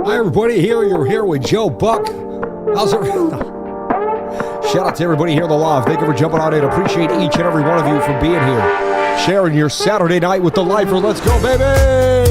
Hi, everybody. You're here with Joe Buck. How's it? Shout out to everybody here on the live. Thank you for jumping on in. Appreciate each and every one of you for being here. Sharing your Saturday night with the lifers. Let's go, baby!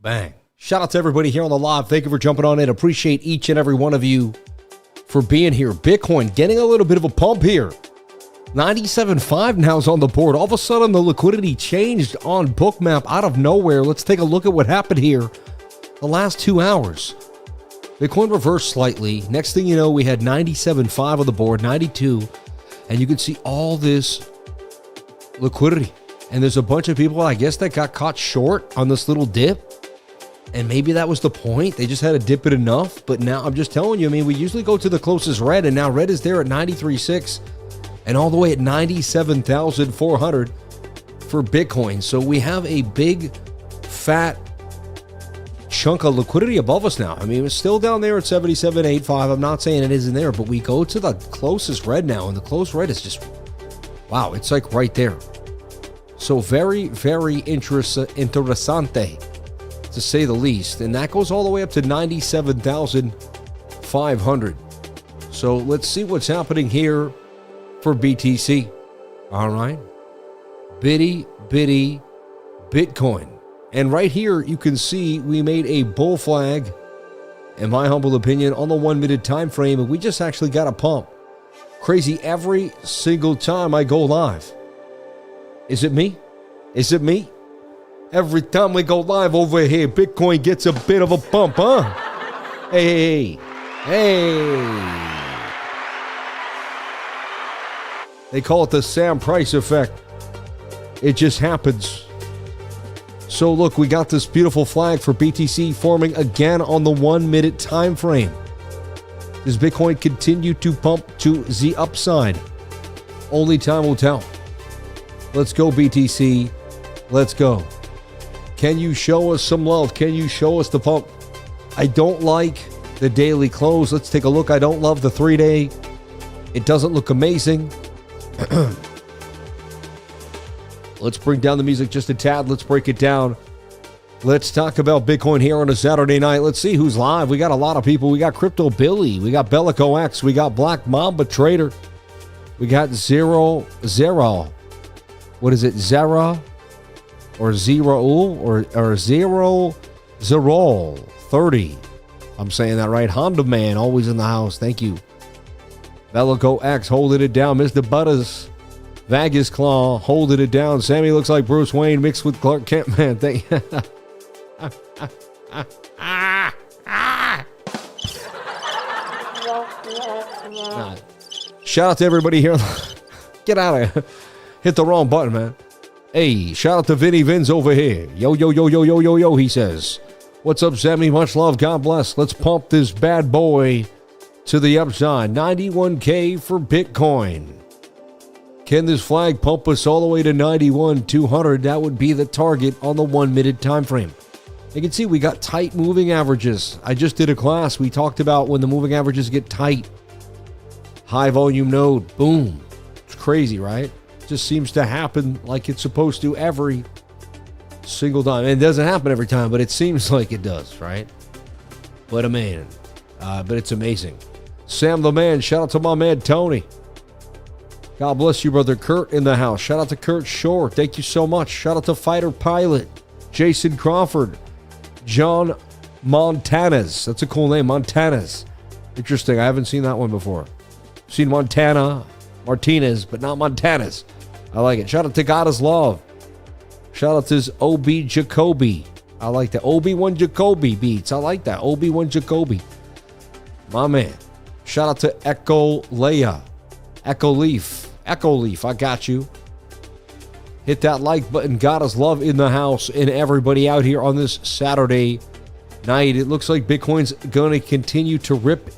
Bang. Shout out to everybody here on the live. Thank you for jumping on in. Appreciate each and every one of you for being here. Bitcoin getting a little bit of a pump here. 97.5 now is on the board. All of a sudden, the liquidity changed on Bookmap out of nowhere. Let's take a look at what happened here the last 2 hours. Bitcoin reversed slightly. Next thing you know, we had 97.5 on the board, 92. And you can see all this liquidity. And there's a bunch of people, I guess, that got caught short on this little dip. And maybe that was the point. They just had to dip it enough. But now I'm just telling you, I mean, we usually go to the closest red. And now red is there at 93.6 and all the way at 97,400 for Bitcoin. So we have a big, fat chunk of liquidity above us now. I mean, it's still down there at 77.85. I'm not saying it isn't there, but we go to the closest red now. And the close red is just, wow, it's like right there. So very, very interessante, to say the least. And that goes all the way up to 97,500. So let's see what's happening here for BTC. All right. Bitty Bitcoin. And right here, you can see we made a bull flag, in my humble opinion, on the 1 minute time frame. And we just actually got a pump. Crazy every single time I go live. Is it me? Is it me? Every time we go live over here, Bitcoin gets a bit of a bump, huh? Hey. They call it the Sam Price effect. It just happens. So look, we got this beautiful flag for BTC forming again on the 1 minute time frame. Does Bitcoin continue to pump to the upside? Only time will tell. Let's go, BTC. Let's go. Can you show us some love? Can you show us the pump? I don't like the daily close. Let's take a look. I don't love the 3-day. It doesn't look amazing. Let's bring down the music just a tad. Let's break it down. Let's talk about Bitcoin here on a Saturday night. Let's see who's live. We got a lot of people. We got Crypto Billy. We got Bellico X. We got Black Mamba Trader. We got Zero. What is it? Zera? Or Zero? Or Zero 30. I'm saying that right. Honda Man, always in the house. Thank you. Bellico X holding it down. Mr. Butters. Vagus Claw holding it down. Sammy looks like Bruce Wayne mixed with Clark Kent. Man, thank you. Shout out to everybody here. Get out of here. Hit the wrong button, man. Hey, shout out to Vinny Vins over here. Yo, he says. What's up, Sammy? Much love. God bless. Let's pump this bad boy to the upside. 91K for Bitcoin. Can this flag pump us all the way to 91,200? That would be the target on the 1 minute time frame. You can see we got tight moving averages. I just did a class. We talked about when the moving averages get tight. High volume node. Boom. It's crazy, right? Just seems to happen like it's supposed to every single time. And it doesn't happen every time, but it seems like it does, right? But it's amazing. Sam the man. Shout out to my man, Tony. God bless you, brother. Kurt in the house. Shout out to Kurt Shore. Thank you so much. Shout out to Fighter Pilot. Jason Crawford. John Montanez. That's a cool name. Montanez. Interesting. I haven't seen that one before. I've seen Montana Martinez, but not Montanez. I like it. Shout out to God is Love. Shout out to OB Jacoby. I like that. Obi-Wan Jacoby beats. I like that. Obi-Wan Jacoby. My man. Shout out to Echo Leia. Echo Leaf, I got you. Hit that like button. God is love in the house and everybody out here on this Saturday night. It looks like Bitcoin's going to continue to rip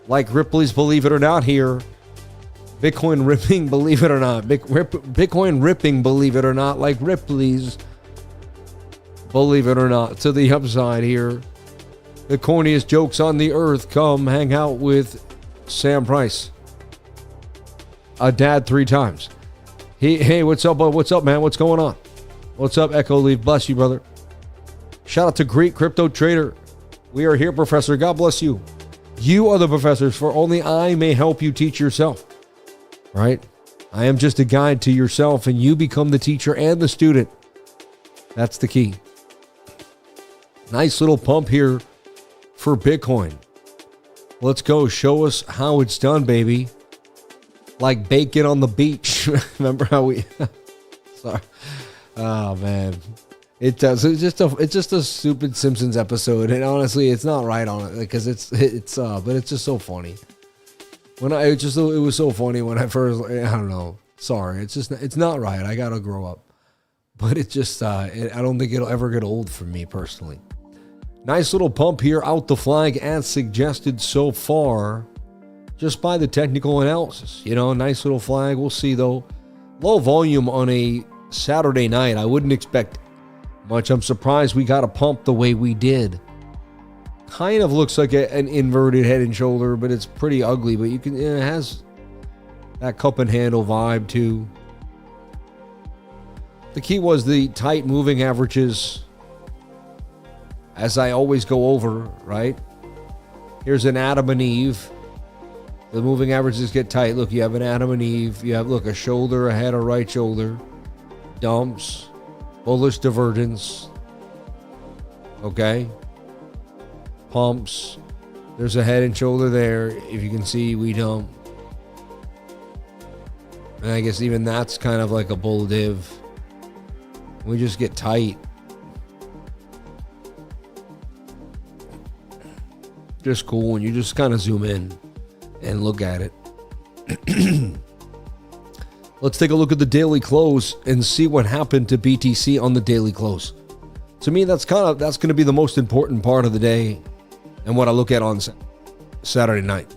like Ripley's Believe It or Not here. Bitcoin ripping, believe it or not. Bitcoin ripping, believe it or not, like Ripley's Believe It or Not to the upside here. The corniest jokes on the earth. Come hang out with Sam Price. A dad 3 times. Hey, what's up? What's up, man? What's going on? What's up, Echo Leaf? Bless you, brother. Shout out to Greek Crypto Trader. We are here, Professor. God bless you. You are the professors, for only I may help you teach yourself. Right? I am just a guide to yourself, and you become the teacher and the student. That's the key. Nice little pump here for Bitcoin. Let's go. Show us how it's done, baby. Like bacon on the beach. Remember how we... Sorry. Oh, man. It does. It's just a stupid Simpsons episode. And honestly, it's not right on it. Because but it's just so funny. It was so funny when I first... I don't know. Sorry. It's not right. I got to grow up. But it just... I don't think it'll ever get old for me personally. Nice little pump here out the flag as suggested so far, just by the technical analysis. Nice little flag. We'll see though. Low volume on a Saturday night. I wouldn't expect much. I'm surprised we got a pump the way we did. Kind of looks like an inverted head and shoulder, but it's pretty ugly. But it has that cup and handle vibe too. The key was the tight moving averages. As I always go over, right? Here's an Adam and Eve. The moving averages get tight. Look, you have an Adam and Eve. You have, a shoulder, a head, a right shoulder. Dumps. Bullish divergence. Okay? Pumps. There's a head and shoulder there. If you can see, we dump. And I guess even that's kind of like a bull div. We just get tight. Just cool when you just kind of zoom in and look at it. Let's take a look at the daily close and see what happened to BTC on the daily close. To me, that's going to be the most important part of the day and what I look at on Saturday night.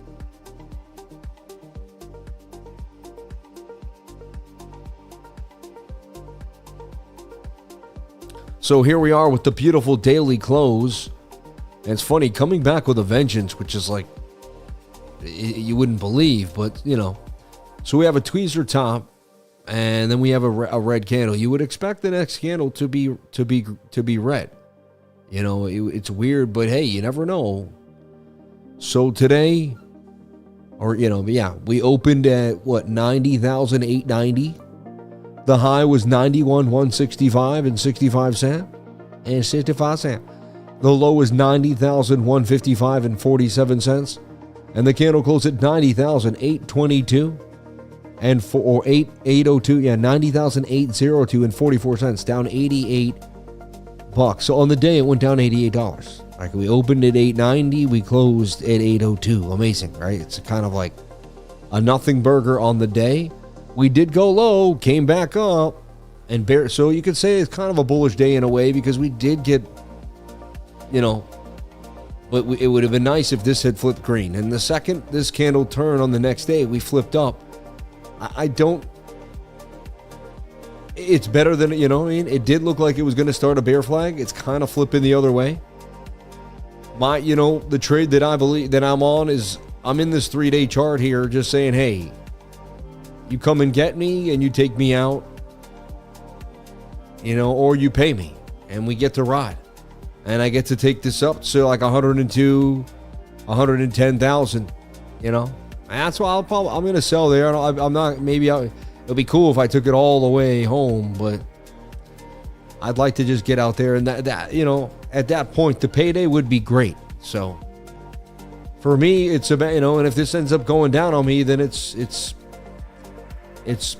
So here we are with the beautiful daily close. And it's funny, coming back with a vengeance, which is like, you wouldn't believe, but, So we have a tweezer top, and then we have a red candle. You would expect the next candle to be red. It's weird, but hey, you never know. So today, we opened at, 90,890. The high was 91,165 and 65 cents. And 65 cents. The low is 90,155 and 47 cents, and the candle closed at 90,822 and 802. Yeah, 90,802 and 44 cents, down $88. So on the day it went down $88. Like we opened at 890, we closed at 802. Amazing, right? It's kind of like a nothing burger on the day. We did go low, came back up, and so you could say it's kind of a bullish day in a way because we did get. But it would have been nice if this had flipped green. And the second this candle turned on the next day, we flipped up. It's better than, it did look like it was going to start a bear flag. It's kind of flipping the other way. The trade that I believe that I'm on is I'm in this 3-day chart here just saying, hey, you come and get me and you take me out, or you pay me and we get to ride. And I get to take this up to like 102, 110,000, That's why I'm going to sell there. I'm not, it'll be cool if I took it all the way home, but I'd like to just get out there and that at that point, the payday would be great. So for me, it's about, and if this ends up going down on me, then it's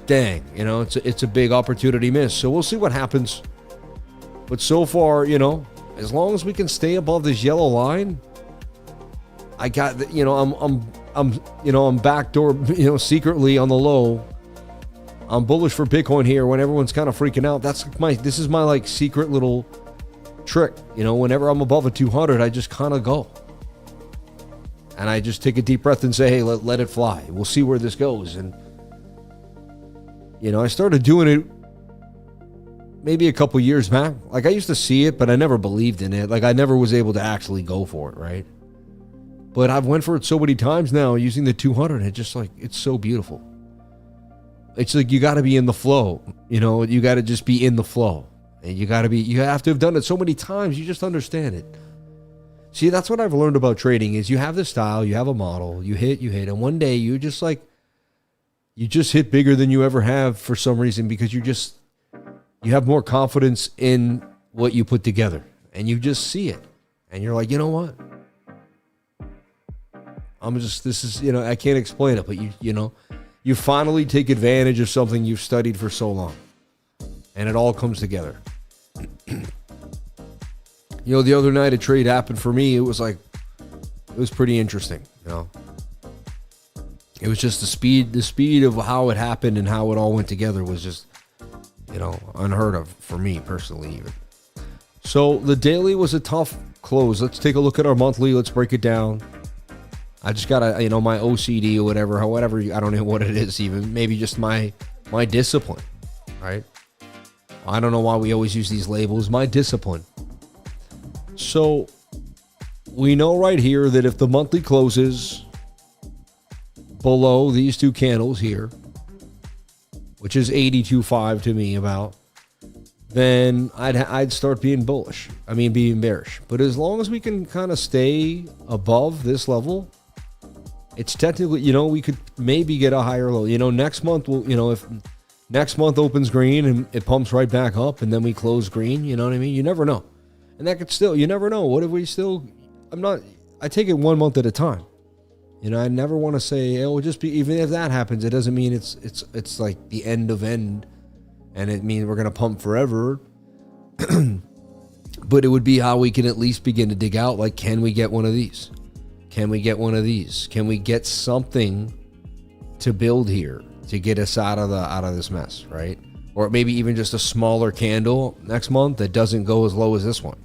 dang, it's a big opportunity miss. So we'll see what happens. But so far, as long as we can stay above this yellow line, I got, I'm backdoor, secretly on the low. I'm bullish for Bitcoin here when everyone's kind of freaking out. This is my like secret little trick. Whenever I'm above a 200, I just kind of go. And I just take a deep breath and say, hey, let it fly. We'll see where this goes. And, I started doing it maybe a couple years back. Like I used to see it, but I never believed in it. Like I never was able to actually go for it, right? But I've went for it so many times now using the 200. It's just like, it's so beautiful. It's like you got to be in the flow. You got to just be in the flow. And you have to have done it so many times. You just understand it. See, that's what I've learned about trading is you have the style, you have a model, you hit. And one day you just hit bigger than you ever have for some reason because you have more confidence in what you put together and you just see it. And you're like, you know what? This is, I can't explain it, but you finally take advantage of something you've studied for so long. And it all comes together. The other night a trade happened for me. It was pretty interesting, It was just the speed of how it happened and how it all went together was just, unheard of for me personally even. So the daily was a tough close. Let's take a look at our monthly. Let's break it down. I just got my OCD or whatever, I don't know what it is even. Maybe just my discipline, right? I don't know why we always use these labels. My discipline. So we know right here that if the monthly closes below these two candles here, which is 82.5 to me about, then I'd start being being bearish. But as long as we can kind of stay above this level, it's technically, we could maybe get a higher low. Next month if next month opens green and it pumps right back up and then we close green, you know what I mean? You never know. And that could still, you never know. What if we still, I take it 1 month at a time. I never want to say, just be, even if that happens, it doesn't mean it's like the end of end and it means we're going to pump forever. But it would be how we can at least begin to dig out, like, can we get one of these? Can we get one of these? Can we get something to build here to get us out of this mess, right? Or maybe even just a smaller candle next month that doesn't go as low as this one.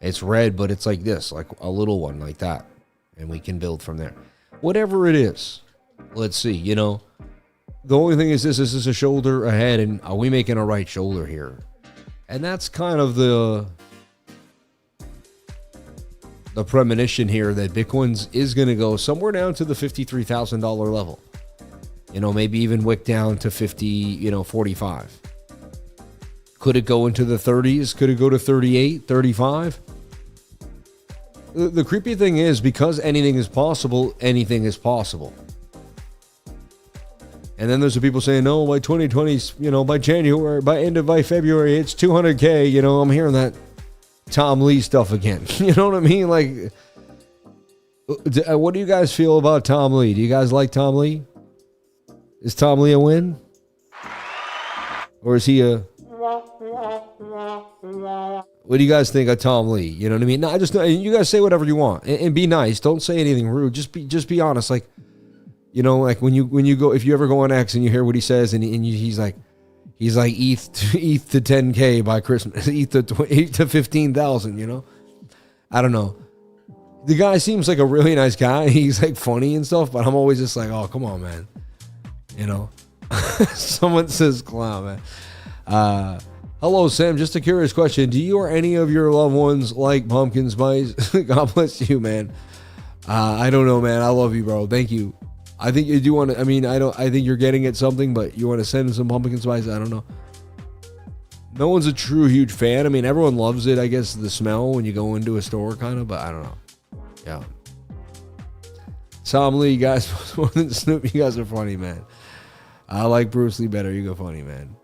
It's red, but it's like this, like a little one like that. And we can build from there. Whatever it is, let's see, The only thing is this is a shoulder ahead, and are we making a right shoulder here? And that's kind of the premonition here that Bitcoin's is going to go somewhere down to the $53,000 level. Maybe even wick down to 45. Could it go into the 30s? Could it go to 38, 35? The creepy thing is, because anything is possible, anything is possible. And then there's the people saying, no, by 2020, by January, by February, it's 200K. I'm hearing that Tom Lee stuff again. You know what I mean? Like, what do you guys feel about Tom Lee? Do you guys like Tom Lee? Is Tom Lee a win? Or is he a... What do you guys think of Tom Lee? You know what I mean? No, you guys say whatever you want and be nice. Don't say anything rude. Just be honest. Like, like when you go, if you ever go on X and you hear what he says and he's like ETH to 10K by Christmas, ETH to 15,000, I don't know. The guy seems like a really nice guy. He's like funny and stuff, but I'm always just like, oh, come on, man. Someone says clown, man. Hello, Sam. Just a curious question. Do you or any of your loved ones like pumpkin spice? God bless you, man. I don't know, man. I love you, bro. Thank you. I think you do want to, I think you're getting at something, but you want to send some pumpkin spice? I don't know. No one's a true huge fan. Everyone loves it, I guess, the smell when you go into a store, kind of, but I don't know. Yeah. Tom Lee, you guys, more than Snoop, you guys are funny, man. I like Bruce Lee better. You go funny, man.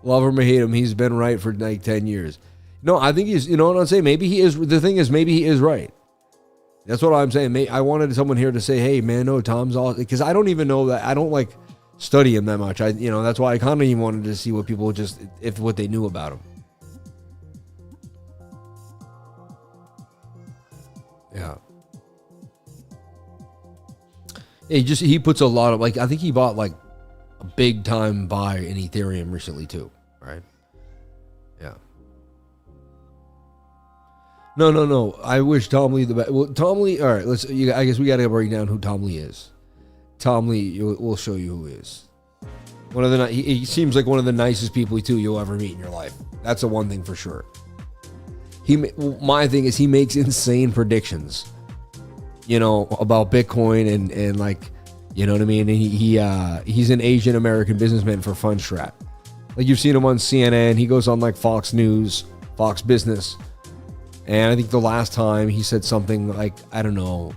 Love him or hate him, he's been right for like 10 years. No, I think he's, you know what I'm saying? Maybe he is. The thing is, maybe he is right. That's what I'm saying. I wanted someone here to say, hey, man, no, Tom's all, because I don't even know that. I don't like study him that much. That's why I kind of even wanted to see what people what they knew about him. Yeah. He puts a lot of, like, I think he bought like a big time buy in Ethereum recently too, right? Yeah. No. I wish Tom Lee the best. Well, Tom Lee, all right, I guess we got to break down who Tom Lee is. Tom Lee, we'll show you who he is. He seems like one of the nicest people too you'll ever meet in your life. That's the one thing for sure. My thing is he makes insane predictions, about Bitcoin and like, you know what I mean? And he's an Asian American businessman for Fundstrat. Like you've seen him on CNN. He goes on like Fox News, Fox Business. And I think the last time he said something like, I don't know,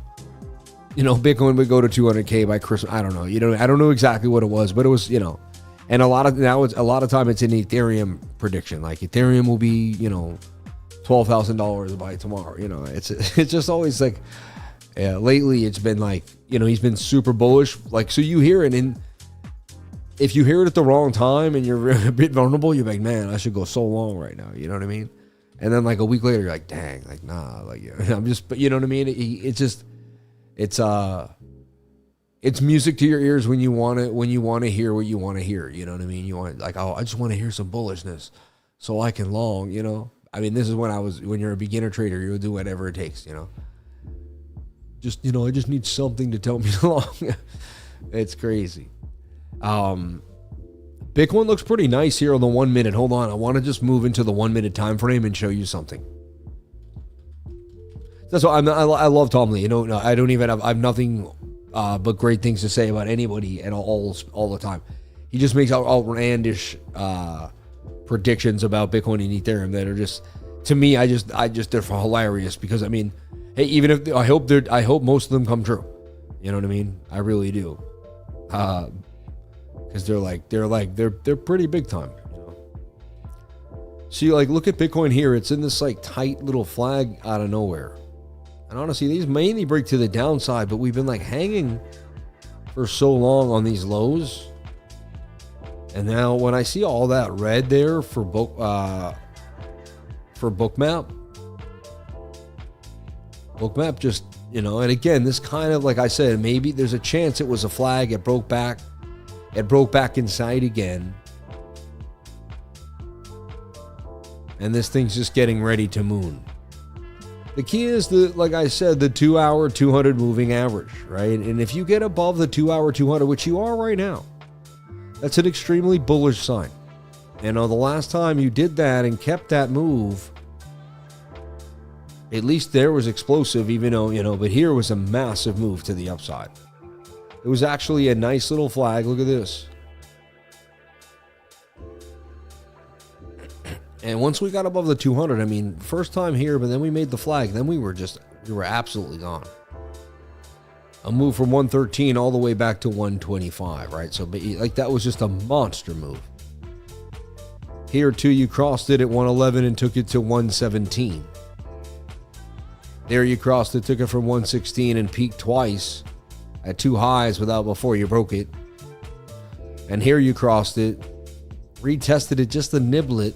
Bitcoin would go to 200K by Christmas. I don't know. I don't know exactly what it was, but it was, and a lot of time it's an Ethereum prediction. Like Ethereum will be, $12,000 by tomorrow. You know, it's just always like, yeah, lately it's been like, you know, he's been super bullish. Like, so you hear it, and if you hear it at the wrong time and you're a bit vulnerable, you're like, man, I should go so long right now. You know what I mean? And then like a week later, you're like, dang, like, nah, like, I'm just, but you know what I mean? It's just, it's music to your ears when you want to hear what you want to hear. You know what I mean? You want, like, oh, I just want to hear some bullishness so I can long, you know? I mean, this is when you're a beginner trader, you'll do whatever it takes, you know? Just, you know, I just need something to tell me to long. It's crazy. Bitcoin looks pretty nice here on the 1 minute. Hold on. I want to just move into the 1 minute time frame and show you something. That's why I love Tom Lee. You know, I have nothing but great things to say about anybody at all the time. He just makes outlandish predictions about Bitcoin and Ethereum that are just, to me, they're hilarious, because I mean, hey, even if I hope most of them come true. You know what I mean? I really do. Because they're pretty big time. You know? See, like, look at Bitcoin here. It's in this like tight little flag out of nowhere. And honestly, these mainly break to the downside, but we've been like hanging for so long on these lows. And now when I see all that red there for Bookmap just, you know, and again, this kind of, like I said, maybe there's a chance it was a flag. It broke back inside again. And this thing's just getting ready to moon. The key is like I said, the 2 hour 200 moving average, right? And if you get above the 2 hour 200, which you are right now, that's an extremely bullish sign. And the last time you did that and kept that move, at least there was explosive, even though, you know, but here was a massive move to the upside. It was actually a nice little flag. Look at this. And once we got above the 200, I mean, first time here, but then we made the flag. Then we were absolutely gone. A move from 113 all the way back to 125, right? So, like, that was just a monster move. Here, too, you crossed it at 111 and took it to 117. There you crossed it, took it from 116 and peaked twice at two highs before you broke it. And here you crossed it, retested it just a niblet.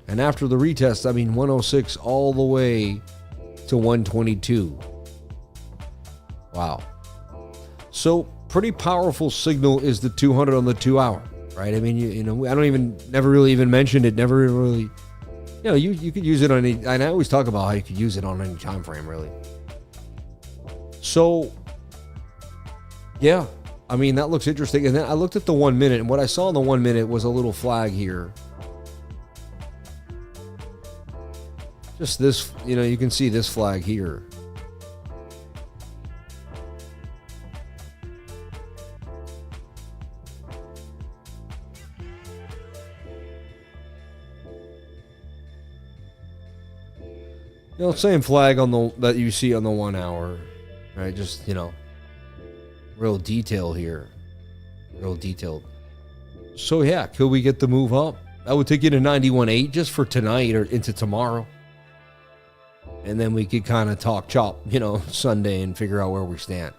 And after the retest, I mean, 106 all the way to 122. Wow. So pretty powerful signal is the 200 on the 2 hour, right? I mean, you know, I never really even mentioned it. Never really, you know, you could use it on any, and I always talk about how you could use it on any time frame, really. So, yeah, I mean, that looks interesting. And then I looked at the 1 minute, and what I saw in the 1 minute was a little flag here. Just this, you know, you can see this flag here. You know, same flag on that you see on the 1 hour, right? Just, you know, real detail here, real detailed. So yeah, could we get the move up? That would take you to 91.8 just for tonight or into tomorrow. And then we could kind of talk chop, you know, Sunday and figure out where we stand.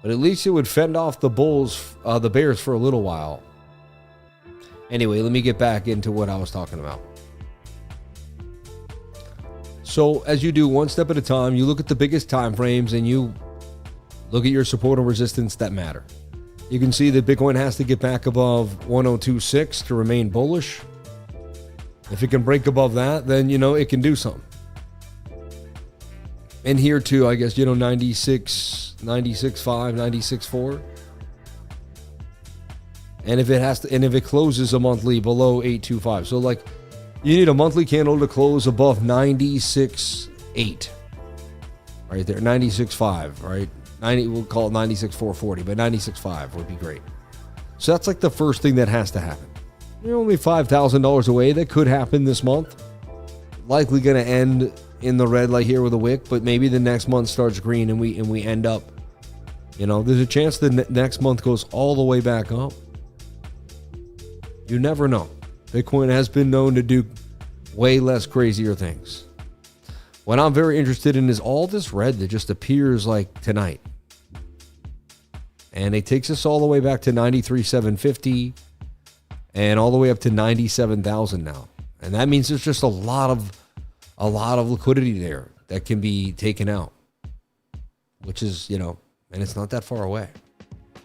But at least it would fend off the Bears for a little while. Anyway, let me get back into what I was talking about. So as you do one step at a time, you look at the biggest time frames and you look at your support and resistance that matter. You can see that Bitcoin has to get back above 102.6 to remain bullish. If it can break above that, then, you know, it can do something. And here too, I guess, you know, 96, 96.5, 96.4. And if it closes a monthly below 825. So like, you need a monthly candle to close above 96.8. Right there, 96.5, right? We'll call it 96.440, but 96.5 would be great. So that's like the first thing that has to happen. You're only $5,000 away. That could happen this month. Likely going to end in the red like here with a wick, but maybe the next month starts green and we end up, you know, there's a chance the next month goes all the way back up. You never know. Bitcoin has been known to do Way less crazier things. What I'm very interested in is all this red that just appears like tonight. And it takes us all the way back to 93,750 and all the way up to 97,000 now. And that means there's just a lot of liquidity there that can be taken out, which is, you know, and it's not that far away.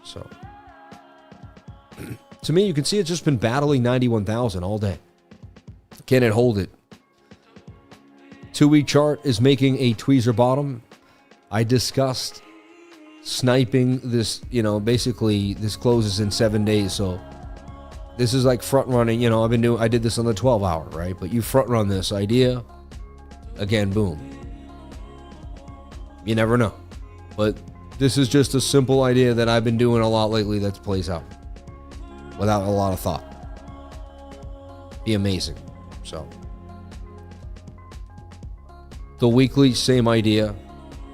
So to me, you can see it's just been battling 91,000 all day. Can it hold it? 2-week chart is making a tweezer bottom. I discussed sniping this, you know, basically this closes in 7 days. So this is like front running, you know, I did this on the 12 hour, right? But you front run this idea again, boom. You never know. But this is just a simple idea that I've been doing a lot lately that plays out without a lot of thought. Be amazing. So the weekly, same idea.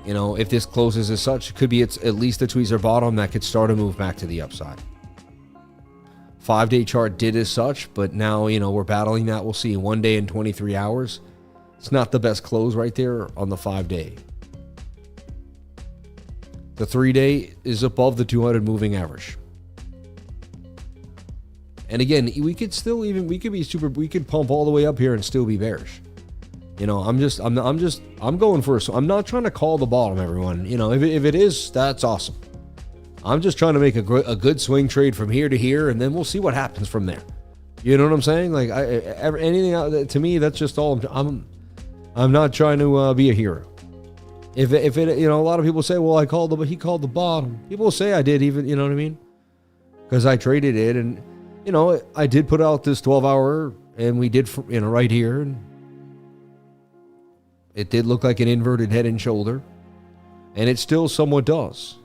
You know, if this closes as such, it could be it's at least a tweezer bottom that could start a move back to the upside. 5-day chart did as such, but now, you know, we're battling that. We'll see in 1 day and 23 hours. It's not the best close right there on the 5-day. The 3-day is above the 200 moving average. And again, we could pump all the way up here and still be bearish. You know, I'm going for I'm not trying to call the bottom, everyone. You know, if it is, that's awesome. I'm just trying to make a good swing trade from here to here, and then we'll see what happens from there. You know what I'm saying? Like anything to me, that's just all. I'm not trying to be a hero. If it, you know, a lot of people say, well, he called the bottom. People will say I did, even, you know what I mean? Because I traded it, and you know, I did put out this 12-hour, and we did, you know, right here, and it did look like an inverted head and shoulder, and it still somewhat does.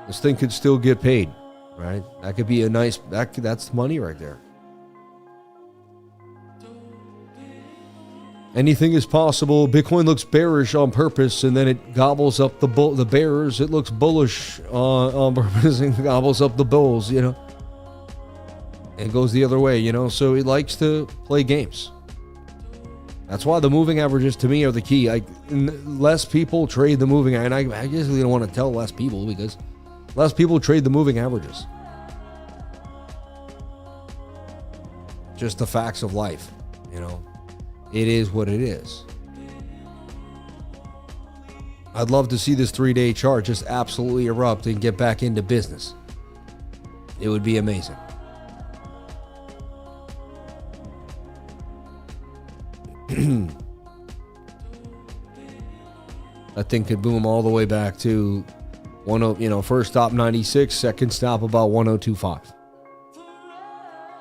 This thing could still get paid, right? That could be a nice, that's money right there. Anything is possible. Bitcoin looks bearish on purpose, and then it gobbles up the bears. It looks bullish on purpose and gobbles up the bulls, you know. It goes the other way, you know. So it likes to play games. That's why the moving averages to me are the key. Less people trade the moving, and I guess we don't want to tell less people because less people trade the moving averages. Just the facts of life, you know. It is what it is. I'd love to see this 3-day chart just absolutely erupt and get back into business. It would be amazing. That thing could boom all the way back to first stop 96, second stop about 102.5.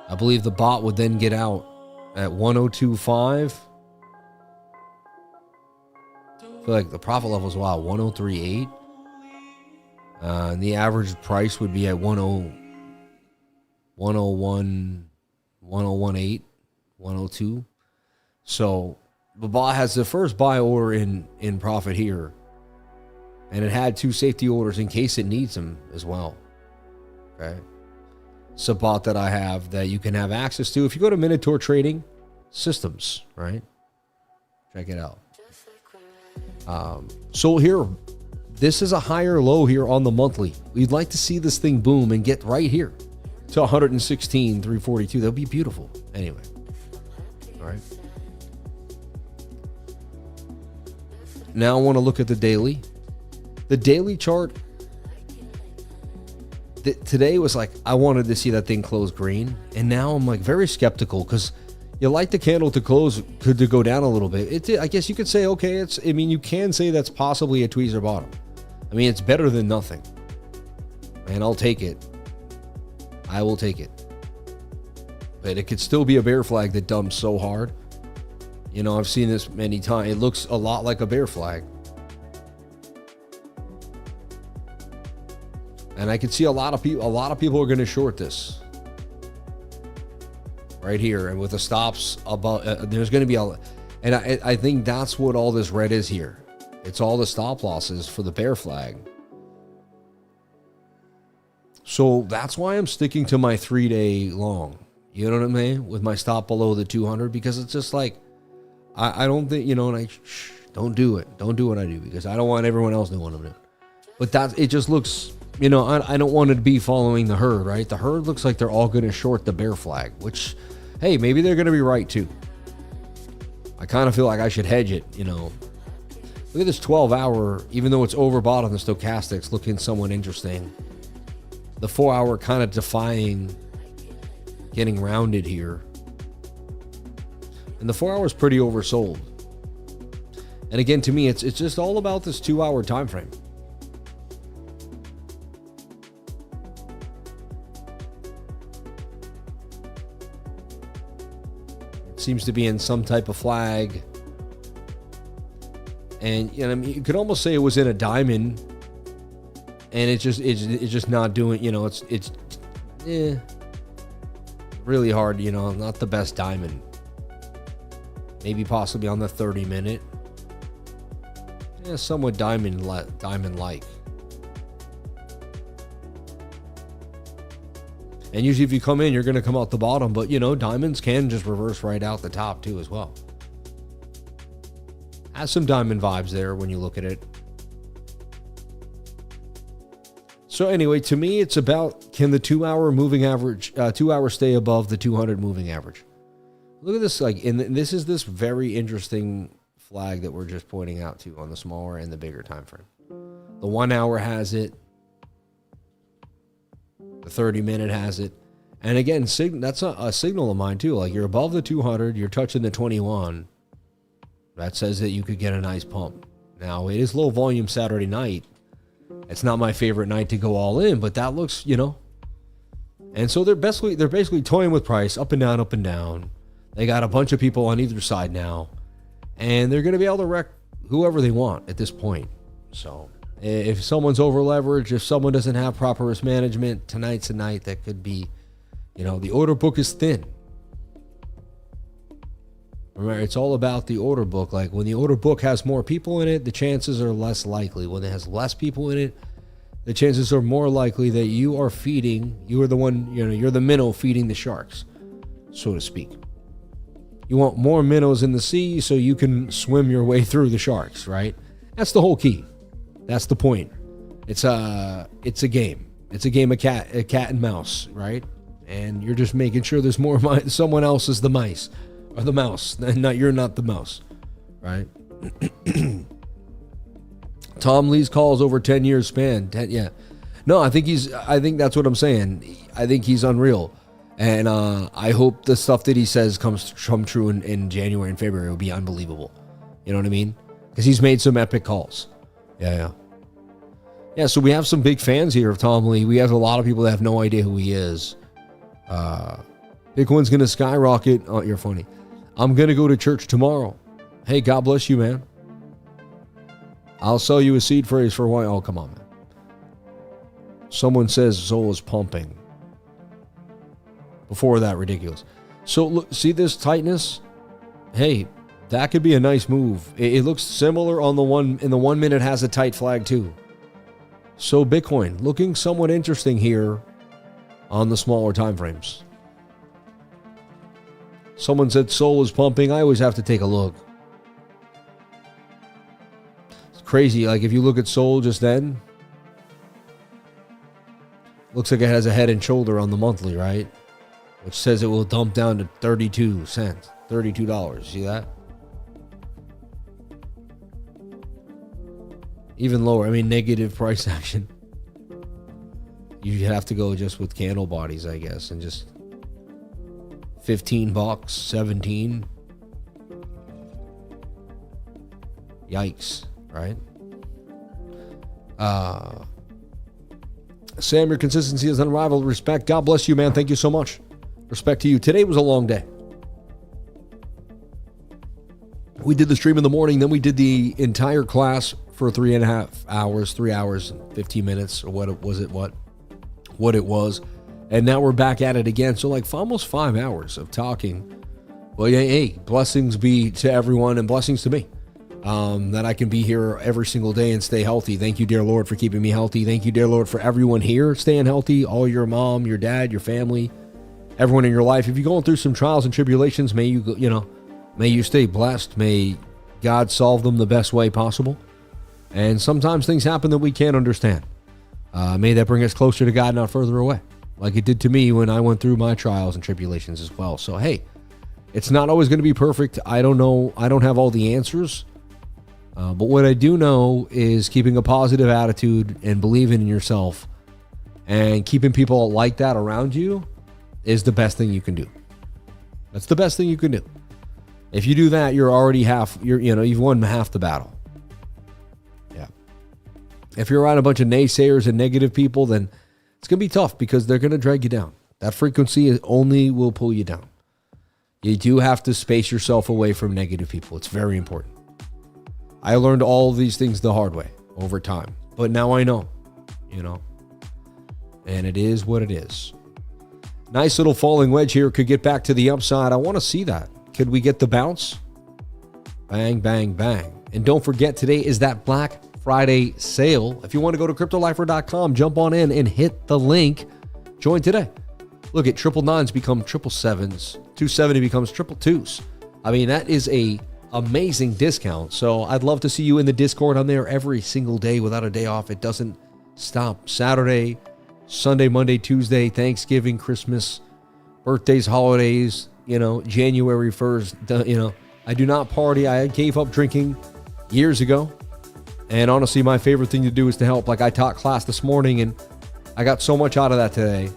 I believe the bot would then get out at 102.5. I feel like the profit level is 103.8. And the average price would be at 101, 101.8, 102. So the bot has the first buy order in profit here. And it had 2 safety orders in case it needs them as well. Okay. It's a bot that I have that you can have access to. If you go to Minotaur Trading Systems, right? Check it out. So here, this is a higher low here on the monthly. We'd like to see this thing boom and get right here to 116,342. That would be beautiful. Anyway. All right. Now I want to look at the daily. The daily chart today was like, I wanted to see that thing close green. And now I'm like very skeptical because you like the candle to close, to go down a little bit. I guess you could say, okay, you can say that's possibly a tweezer bottom. I mean, it's better than nothing. And I'll take it. I will take it. But it could still be a bear flag that dumps so hard. You know, I've seen this many times. It looks a lot like a bear flag. And I can see a lot of people are going to short this. Right here. And with the stops above, there's going to be and I think that's what all this red is here. It's all the stop losses for the bear flag. So that's why I'm sticking to my 3-day long. You know what I mean? With my stop below the 200, because it's just like, I don't think, don't do it. Don't do what I do, because I don't want everyone else doing what I'm doing. But it just looks, I don't want to be following the herd, right? The herd looks like they're all going to short the bear flag, which, hey, maybe they're going to be right too. I kind of feel like I should hedge it, Look at this 12-hour, even though it's overbought on the stochastics, looking somewhat interesting. The 4-hour kind of defying getting rounded here. And the 4-hour is pretty oversold. And again, to me, it's just all about this 2-hour time frame. It seems to be in some type of flag. And you could almost say it was in a diamond, and it's just not doing. It's really hard. Not the best diamond. Maybe possibly on the 30-minute. Yeah, somewhat diamond-like. And usually, if you come in, you're going to come out the bottom. But diamonds can just reverse right out the top too, as well. Has some diamond vibes there when you look at it. So anyway, to me, it's about, can the 2-hour moving average, 2 hours stay above the 200 moving average? Look at this, this is this very interesting flag that we're just pointing out to on the smaller and the bigger time frame. The 1 hour has it. The 30-minute has it. And again, that's a signal of mine too. Like, you're above the 200, you're touching the 21. That says that you could get a nice pump. Now, it is low volume Saturday night. It's not my favorite night to go all in, but that looks, And so they're basically toying with price, up and down, up and down. They got a bunch of people on either side now, and they're going to be able to wreck whoever they want at this point. So if someone's over leveraged, if someone doesn't have proper risk management, tonight's a night that could be, the order book is thin. Remember, it's all about the order book. Like, when the order book has more people in it, the chances are less likely. When it has less people in it, the chances are more likely that you are the one, you're the minnow feeding the sharks, so to speak. You want more minnows in the sea so you can swim your way through the sharks, right? That's the whole key. That's the point. It's a game. It's a game of cat and mouse, right? And you're just making sure there's more someone else is the mice. Or the mouse, you're not the mouse, right? Tom Lee's calls over 10 years span. Yeah. No, I think that's what I'm saying. I think he's unreal. And I hope the stuff that he says comes true in January and February. It will be unbelievable. You know what I mean? Because he's made some epic calls. Yeah, so we have some big fans here of Tom Lee. We have a lot of people that have no idea who he is. Bitcoin's going to skyrocket. Oh, you're funny. I'm going to go to church tomorrow. Hey, God bless you, man. I'll sell you a seed phrase for why. Oh, come on, man. Someone says Zoll is pumping. Before that, ridiculous. So, look, see this tightness? Hey, that could be a nice move. It looks similar on the one, in the 1 minute has a tight flag too. So, Bitcoin looking somewhat interesting here on the smaller time frames. Someone said Sol is pumping. I always have to take a look. It's crazy. Like, if you look at Sol just then, looks like it has a head and shoulder on the monthly, right? Which says it will dump down to 32 cents, $32. See that? Even lower. I mean, negative price action. You have to go just with candle bodies, I guess, and just $15, 17. Yikes, right? Sam, your consistency is unrivaled. Respect. God bless you, man. Thank you so much. Respect to you. Today was a long day. We did the stream in the morning, then we did the entire class for 3.5 hours, 3 hours and 15 minutes, or what it was. And now we're back at it again. So like almost 5 hours of talking. Well, hey, blessings be to everyone and blessings to me. That I can be here every single day and stay healthy. Thank you, dear Lord, for keeping me healthy. Thank you, dear Lord, for everyone here staying healthy. All your mom, your dad, your family, everyone in your life. If you're going through some trials and tribulations, may you stay blessed. May God solve them the best way possible. And sometimes things happen that we can't understand. May that bring us closer to God, not further away, like it did to me when I went through my trials and tribulations as well. So, hey, it's not always going to be perfect. I don't know. I don't have all the answers. But what I do know is keeping a positive attitude and believing in yourself and keeping people like that around you is the best thing you can do. That's the best thing you can do. If you do that, you're already you've won half the battle. Yeah. If you're around a bunch of naysayers and negative people, then it's going to be tough because they're going to drag you down. That frequency only will pull you down. You do have to space yourself away from negative people. It's very important. I learned all of these things the hard way over time, but now I know, and it is what it is. Nice little falling wedge here. Could get back to the upside. I want to see that. Could we get the bounce? Bang, bang, bang. And don't forget, today is that Black Friday sale. If you want to go to cryptolifer.com, jump on in and hit the link. Join today. Look at 999s become 777s. 270 becomes 222s. I mean, that is a amazing discount. So I'd love to see you in the Discord. I'm there every single day without a day off. It doesn't stop. Saturday, Sunday, Monday, Tuesday, Thanksgiving, Christmas, birthdays, holidays, January 1st, I do not party. I gave up drinking years ago. And honestly, my favorite thing to do is to help. Like I taught class this morning and I got so much out of that today.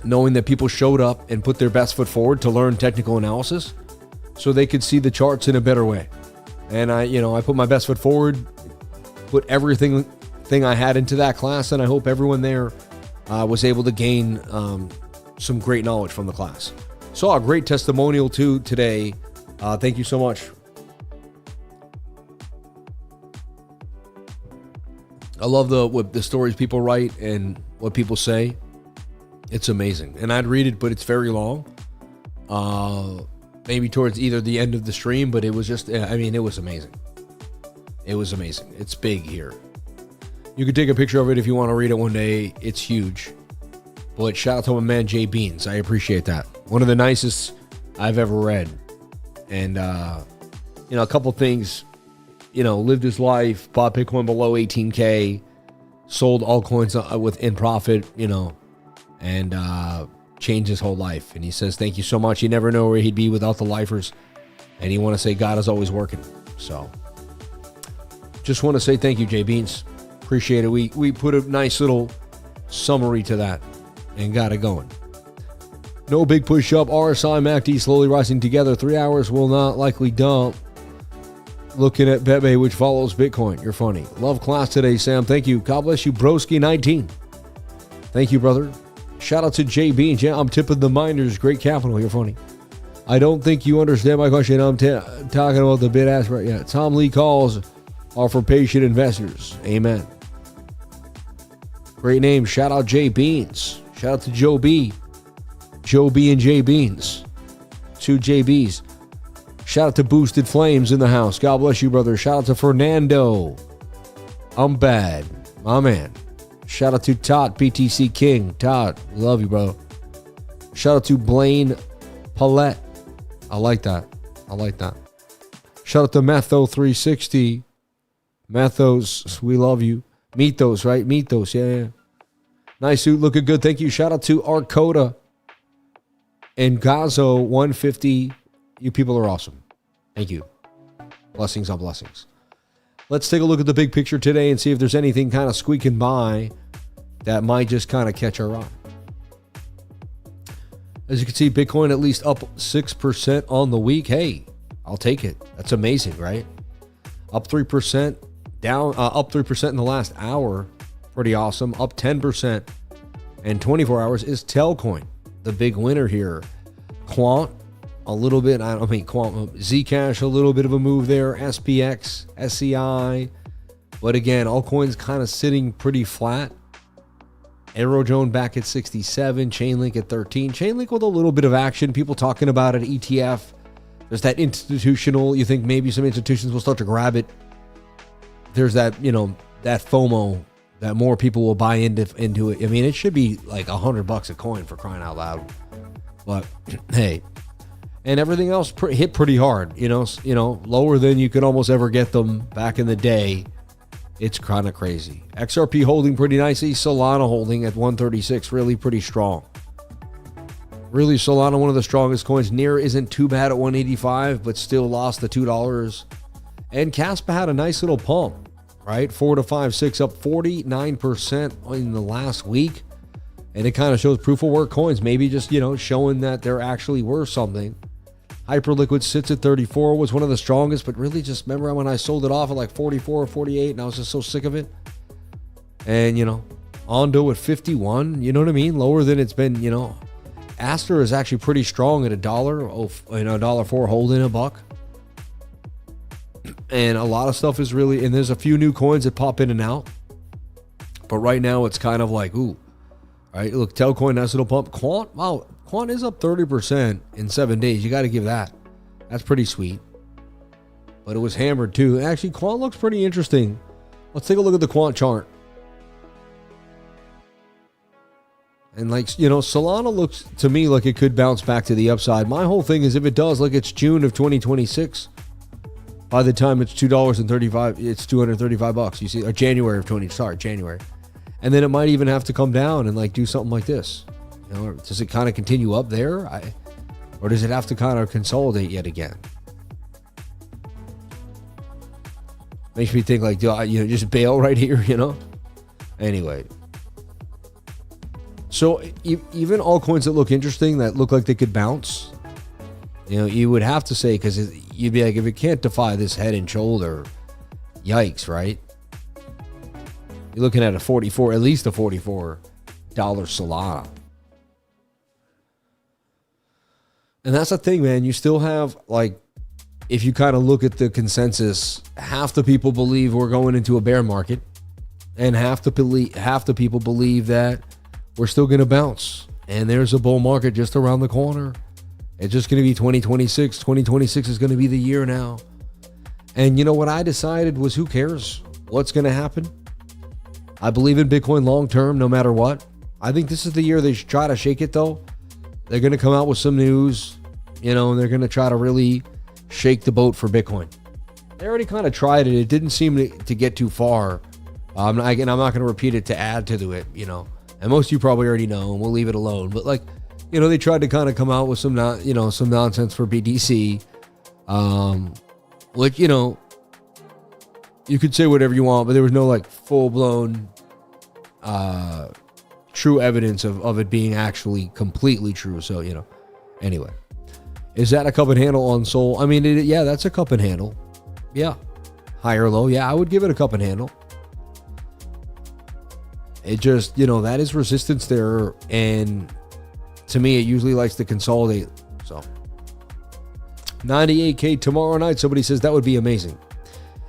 Knowing that people showed up and put their best foot forward to learn technical analysis so they could see the charts in a better way. And I put my best foot forward, put everything I had into that class, and I hope everyone there was able to gain some great knowledge from the class. Saw a great testimonial too today. Thank you so much. I love the stories people write and what people say. It's amazing. And I'd read it, but it's very long. Maybe towards either the end of the stream, but it was just, it was amazing. It was amazing. It's big here. You could take a picture of it if you want to read it one day. It's huge. But shout out to my man, Jay Beans. I appreciate that. One of the nicest I've ever read. And, a couple things, lived his life, bought Bitcoin below 18K, sold altcoins in profit, and changed his whole life. And he says, thank you so much. You never know where he'd be without the lifers. And he want to say God is always working. So just want to say thank you, Jay Beans. Appreciate it. We put a nice little summary to that and got it going. No big push up. RSI MACD slowly rising together. 3 hours will not likely dump. Looking at Bebe, which follows Bitcoin. You're funny. Love class today, Sam. Thank you. God bless you, Broski19. Thank you, brother. Shout out to JB. Yeah, I'm tipping the miners. Great capital. You're funny. I don't think you understand my question. I'm talking about the bid-ask right. Yeah. Tom Lee calls are for patient investors. Amen. Great name. Shout out J Beans. Shout out to Joe B. Joe B and J Beans. 2 JBs. Shout out to Boosted Flames in the house. God bless you, brother. Shout out to Fernando. I'm bad. My man. Shout out to Todd, BTC King. Todd, love you, bro. Shout out to Blaine Paulette. I like that. Shout out to Metho360. Methos, we love you. Mythos, right? Mythos, yeah. Nice suit, looking good. Thank you. Shout out to Arcoda and Gazo150. You people are awesome. Thank you. Blessings on blessings. Let's take a look at the big picture today and see if there's anything kind of squeaking by that might just kind of catch our eye. As you can see, Bitcoin at least up 6% on the week. Hey, I'll take it. That's amazing, right? Up 3%, down, up 3% in the last hour. Pretty awesome. Up 10% in 24 hours is Telcoin, the big winner here. Quant, a little bit, Quant, Zcash, a little bit of a move there. SPX, SCI. But again, altcoins kind of sitting pretty flat. Aerojone back at 67, Chainlink at 13. Chainlink with a little bit of action. People talking about it, ETF. There's that institutional, you think maybe some institutions will start to grab it. There's that, that FOMO that more people will buy into it. I mean, it should be like $100 a coin, for crying out loud. But hey, and everything else hit pretty hard. You know, lower than you could almost ever get them back in the day. It's kind of crazy. XRP holding pretty nicely. Solana holding at 136, really pretty strong. Really, Solana, one of the strongest coins. Near isn't too bad at 185, but still lost the $2. And Caspa had a nice little pump, right? 4 to 5, 6 up 49% in the last week. And it kind of shows proof of work coins. Maybe just, showing that they're actually worth something. Hyperliquid sits at 34, was one of the strongest, but really just remember when I sold it off at like 44 or 48, and I was just so sick of it. And, Ondo at 51, you know what I mean? Lower than it's been, Aster is actually pretty strong at $1, $1.04 holding $1. And a lot of stuff is really, and there's a few new coins that pop in and out. But right now it's kind of like, ooh, right? Look, Telcoin, nice little pump. Quant, wow, Quant is up 30% in 7 days. You got to give that. That's pretty sweet. But it was hammered too. Actually, Quant looks pretty interesting. Let's take a look at the Quant chart. And Solana looks to me like it could bounce back to the upside. My whole thing is if it does, it's June of 2026. By the time it's $2.35, it's $235. You see, or January. And then it might even have to come down and do something like this. Does it kind of continue up there? Or does it have to kind of consolidate yet again? Makes me think just bail right here, Anyway. So even altcoins that look interesting, that look like they could bounce, you would have to say, because you'd be like, if it can't defy this head and shoulder, yikes, right? You're looking at at least a $44 Solana. And that's the thing, man. You still have, if you kind of look at the consensus, half the people believe we're going into a bear market, and half the people believe that we're still going to bounce. And there's a bull market just around the corner. It's just going to be 2026. 2026 is going to be the year now. And what I decided was, who cares what's going to happen? I believe in Bitcoin long term, no matter what. I think this is the year they should try to shake it, though. They're going to come out with some news, and they're going to try to really shake the boat for Bitcoin. They already kind of tried it. It didn't seem to get too far. I'm not going to repeat it to add to it, And most of you probably already know, and we'll leave it alone. But they tried to kind of come out with some nonsense for BTC. Which, you could say whatever you want, but there was no full-blown true evidence of it being actually completely true. So, anyway. Is that a cup and handle on Sol? I mean, yeah, that's a cup and handle. Yeah. High or low? Yeah, I would give it a cup and handle. It just, that is resistance there. And to me, it usually likes to consolidate. So 98K tomorrow night. Somebody says that would be amazing.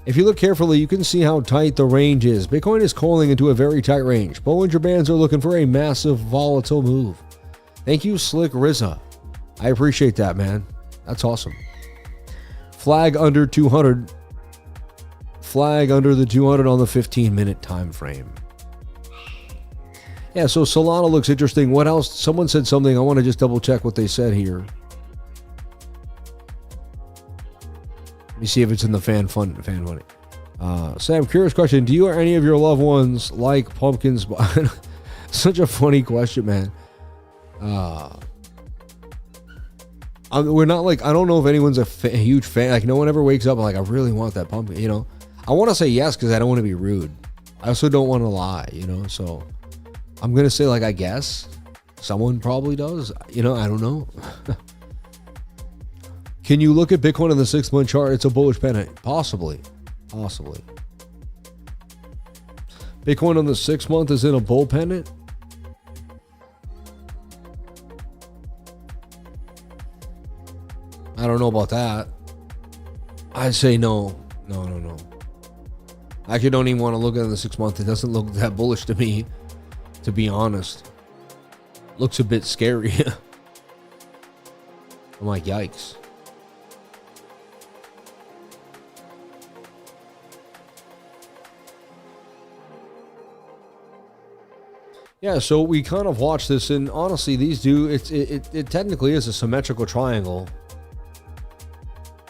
If you look carefully, you can see how tight the range is. Bitcoin is calling into a very tight range. Bollinger Bands are looking for a massive volatile move. Thank you, Slick Rizza. I appreciate that, man. That's awesome. Flag under 200. Flag under the 200 on the 15-minute time frame. Yeah, so Solana looks interesting. What else? Someone said something. I want to just double check what they said here. Let me see if it's in the fan money. Sam, curious question. Do you or any of your loved ones like pumpkins? Such a funny question, man. We're not I don't know if anyone's a huge fan. No one ever wakes up and I really want that pumpkin, I want to say yes because I don't want to be rude. I also don't want to lie, so I'm going to say I guess. Someone probably does. I don't know. Can you look at Bitcoin on the 6-month chart? It's a bullish pennant. Possibly. Bitcoin on the 6-month is in a bull pennant? I don't know about that. I'd say no. No. I actually don't even want to look at the 6-month. It doesn't look that bullish to me, to be honest. Looks a bit scary. I'm like, yikes. Yeah, so we kind of watch this, and honestly, these do, it technically is a symmetrical triangle.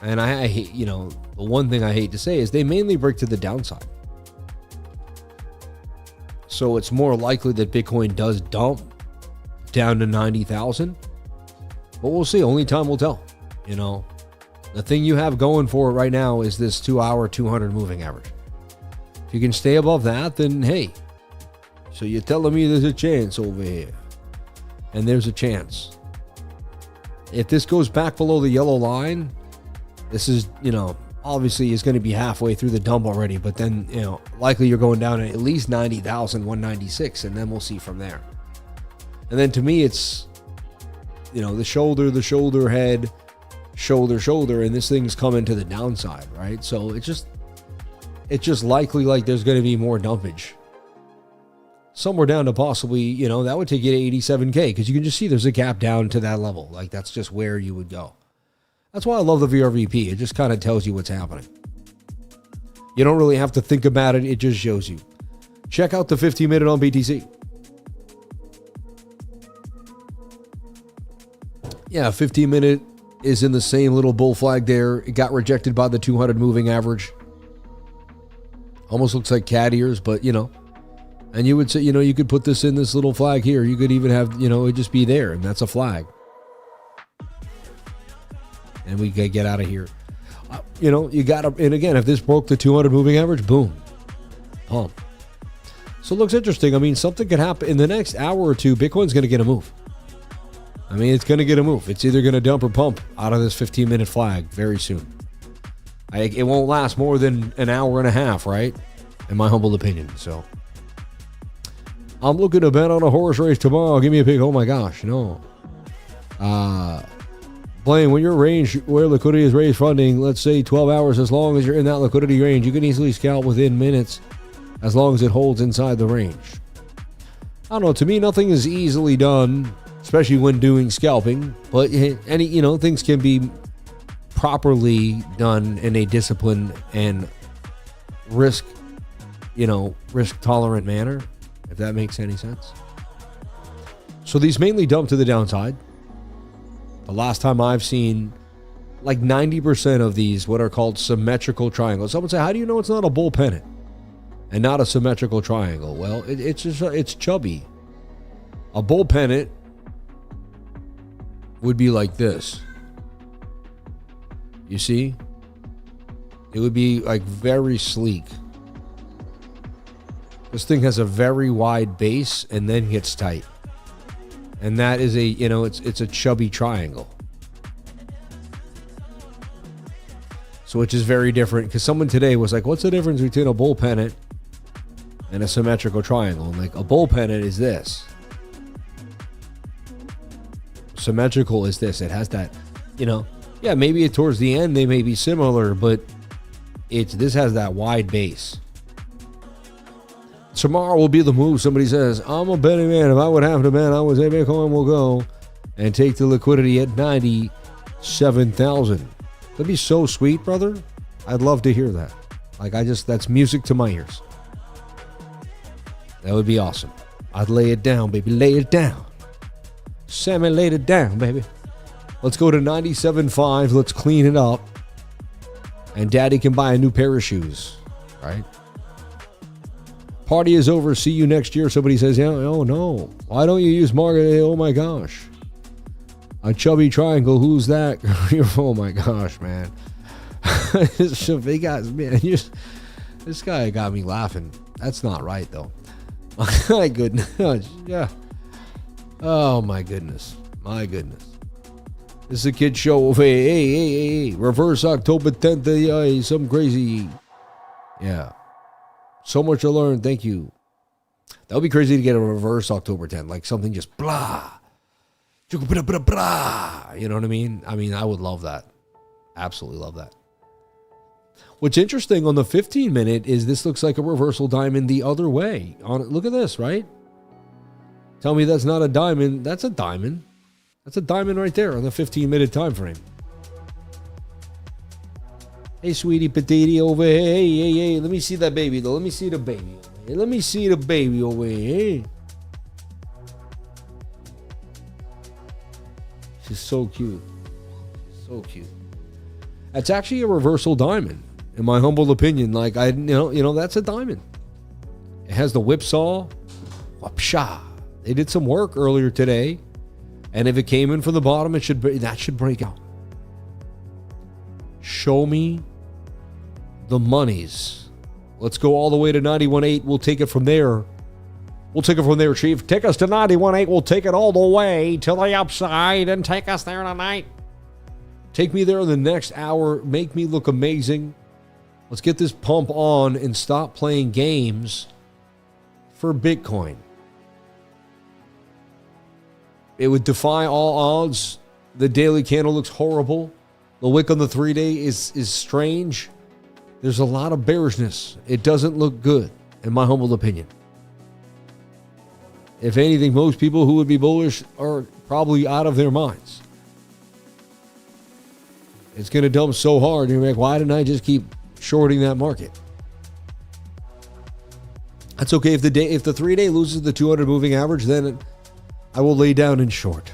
And I hate, you know, the one thing I hate to say is they mainly break to the downside. So it's more likely that Bitcoin does dump down to 90,000. But we'll see. Only time will tell. You know, the thing you have going for it right now is this 2-hour, 200 moving average. If you can stay above that, then hey. So you're telling me there's a chance over here. And there's a chance. If this goes back below the yellow line, this is, you know, obviously is going to be halfway through the dump already. But then, you know, likely you're going down at least 90,196. And then we'll see from there. And then to me, it's, you know, the shoulder, head, shoulder. And this thing's coming to the downside, right? So it's just likely like there's going to be more dumpage. Somewhere down to possibly, you know, that would take you to 87K because you can just see there's a gap down to that level. Like that's just where you would go. That's why I love the VRVP. It just kind of tells you what's happening. You don't really have to think about it. It just shows you. Check out the 15-minute on BTC. Yeah, 15-minute is in the same little bull flag there. It got rejected by the 200 moving average. Almost looks like cat ears, but you know. And you would say, you know, you could put this in this little flag here. You could even have, you know, it'd just be there, and that's a flag. And we could get out of here. You know, you got to, and again, if this broke the 200 moving average, boom, pump. So it looks interesting. I mean, something could happen in the next hour or two. Bitcoin's going to get a move. I mean, it's going to get a move. It's either going to dump or pump out of this 15-minute flag very soon. It won't last more than an hour and a half, right? In my humble opinion. So I'm looking to bet on a horse race tomorrow. Give me a pick. Oh my gosh, no. Blaine, when your range where liquidity is raised funding, let's say 12 hours, as long as you're in that liquidity range, you can easily scalp within minutes as long as it holds inside the range. I don't know. To me, nothing is easily done, especially when doing scalping. But any, you know, things can be properly done in a disciplined and risk tolerant manner, if that makes any sense. So these mainly dump to the downside. The last time I've seen like 90% of these, what are called symmetrical triangles. Someone say, how do you know it's not a bull pennant and not a symmetrical triangle? Well, it's chubby. A bull pennant would be like this. You see? It would be like very sleek. This thing has a very wide base and then gets tight. And that is a, you know, it's a chubby triangle. So which is very different, because someone today was like, what's the difference between a bull pennant and a symmetrical triangle? And like, a bull pennant is this. Symmetrical is this. It has that, you know, yeah, maybe towards the end they may be similar, but this has that wide base. Tomorrow will be the move. Somebody says, I'm a betting man. If I would have to bet, I would say Bitcoin will go and take the liquidity at 97,000. That'd be so sweet, brother. I'd love to hear that. Like, that's music to my ears. That would be awesome. I'd lay it down, baby. Lay it down. Sammy laid it down, baby. Let's go to 97.5. Let's clean it up. And daddy can buy a new pair of shoes, right? Party is over. See you next year. Somebody says, yeah, oh no. Why don't you use Margaret? Oh my gosh. A chubby triangle. Who's that? Oh my gosh, man. Big guys, man. This guy got me laughing. That's not right, though. My goodness. Yeah. Oh my goodness. My goodness. This is a kid show of hey. Reverse October 10th. Some crazy. Yeah. So much to learn. Thank you. That would be crazy to get a reverse October 10th. Like something just blah. You know what I mean? I would love that. Absolutely love that. What's interesting on the 15-minute is this looks like a reversal diamond the other way. Look at this, right? Tell me that's not a diamond. That's a diamond. That's a diamond right there on the 15-minute time frame. Hey, sweetie patootie over here. Hey. Let me see that baby, though. Let me see the baby. Hey, let me see the baby over here. She's so cute. So cute. That's actually a reversal diamond, in my humble opinion. Like, you know, that's a diamond. It has the whipsaw. Whoopsha. They did some work earlier today, and if it came in from the bottom, that should break out. Show me the monies. Let's go all the way to 91.8. We'll take it from there. We'll take it from there, Chief. Take us to 91.8. We'll take it all the way to the upside and take us there tonight. Take me there in the next hour. Make me look amazing. Let's get this pump on and stop playing games for Bitcoin. It would defy all odds. The daily candle looks horrible. The wick on the 3-day is strange. There's a lot of bearishness. It doesn't look good, in my humble opinion. If anything, most people who would be bullish are probably out of their minds. It's going to dump so hard. You're like, why didn't I just keep shorting that market? That's okay. If the 3-day loses the 200 moving average, then I will lay down in short.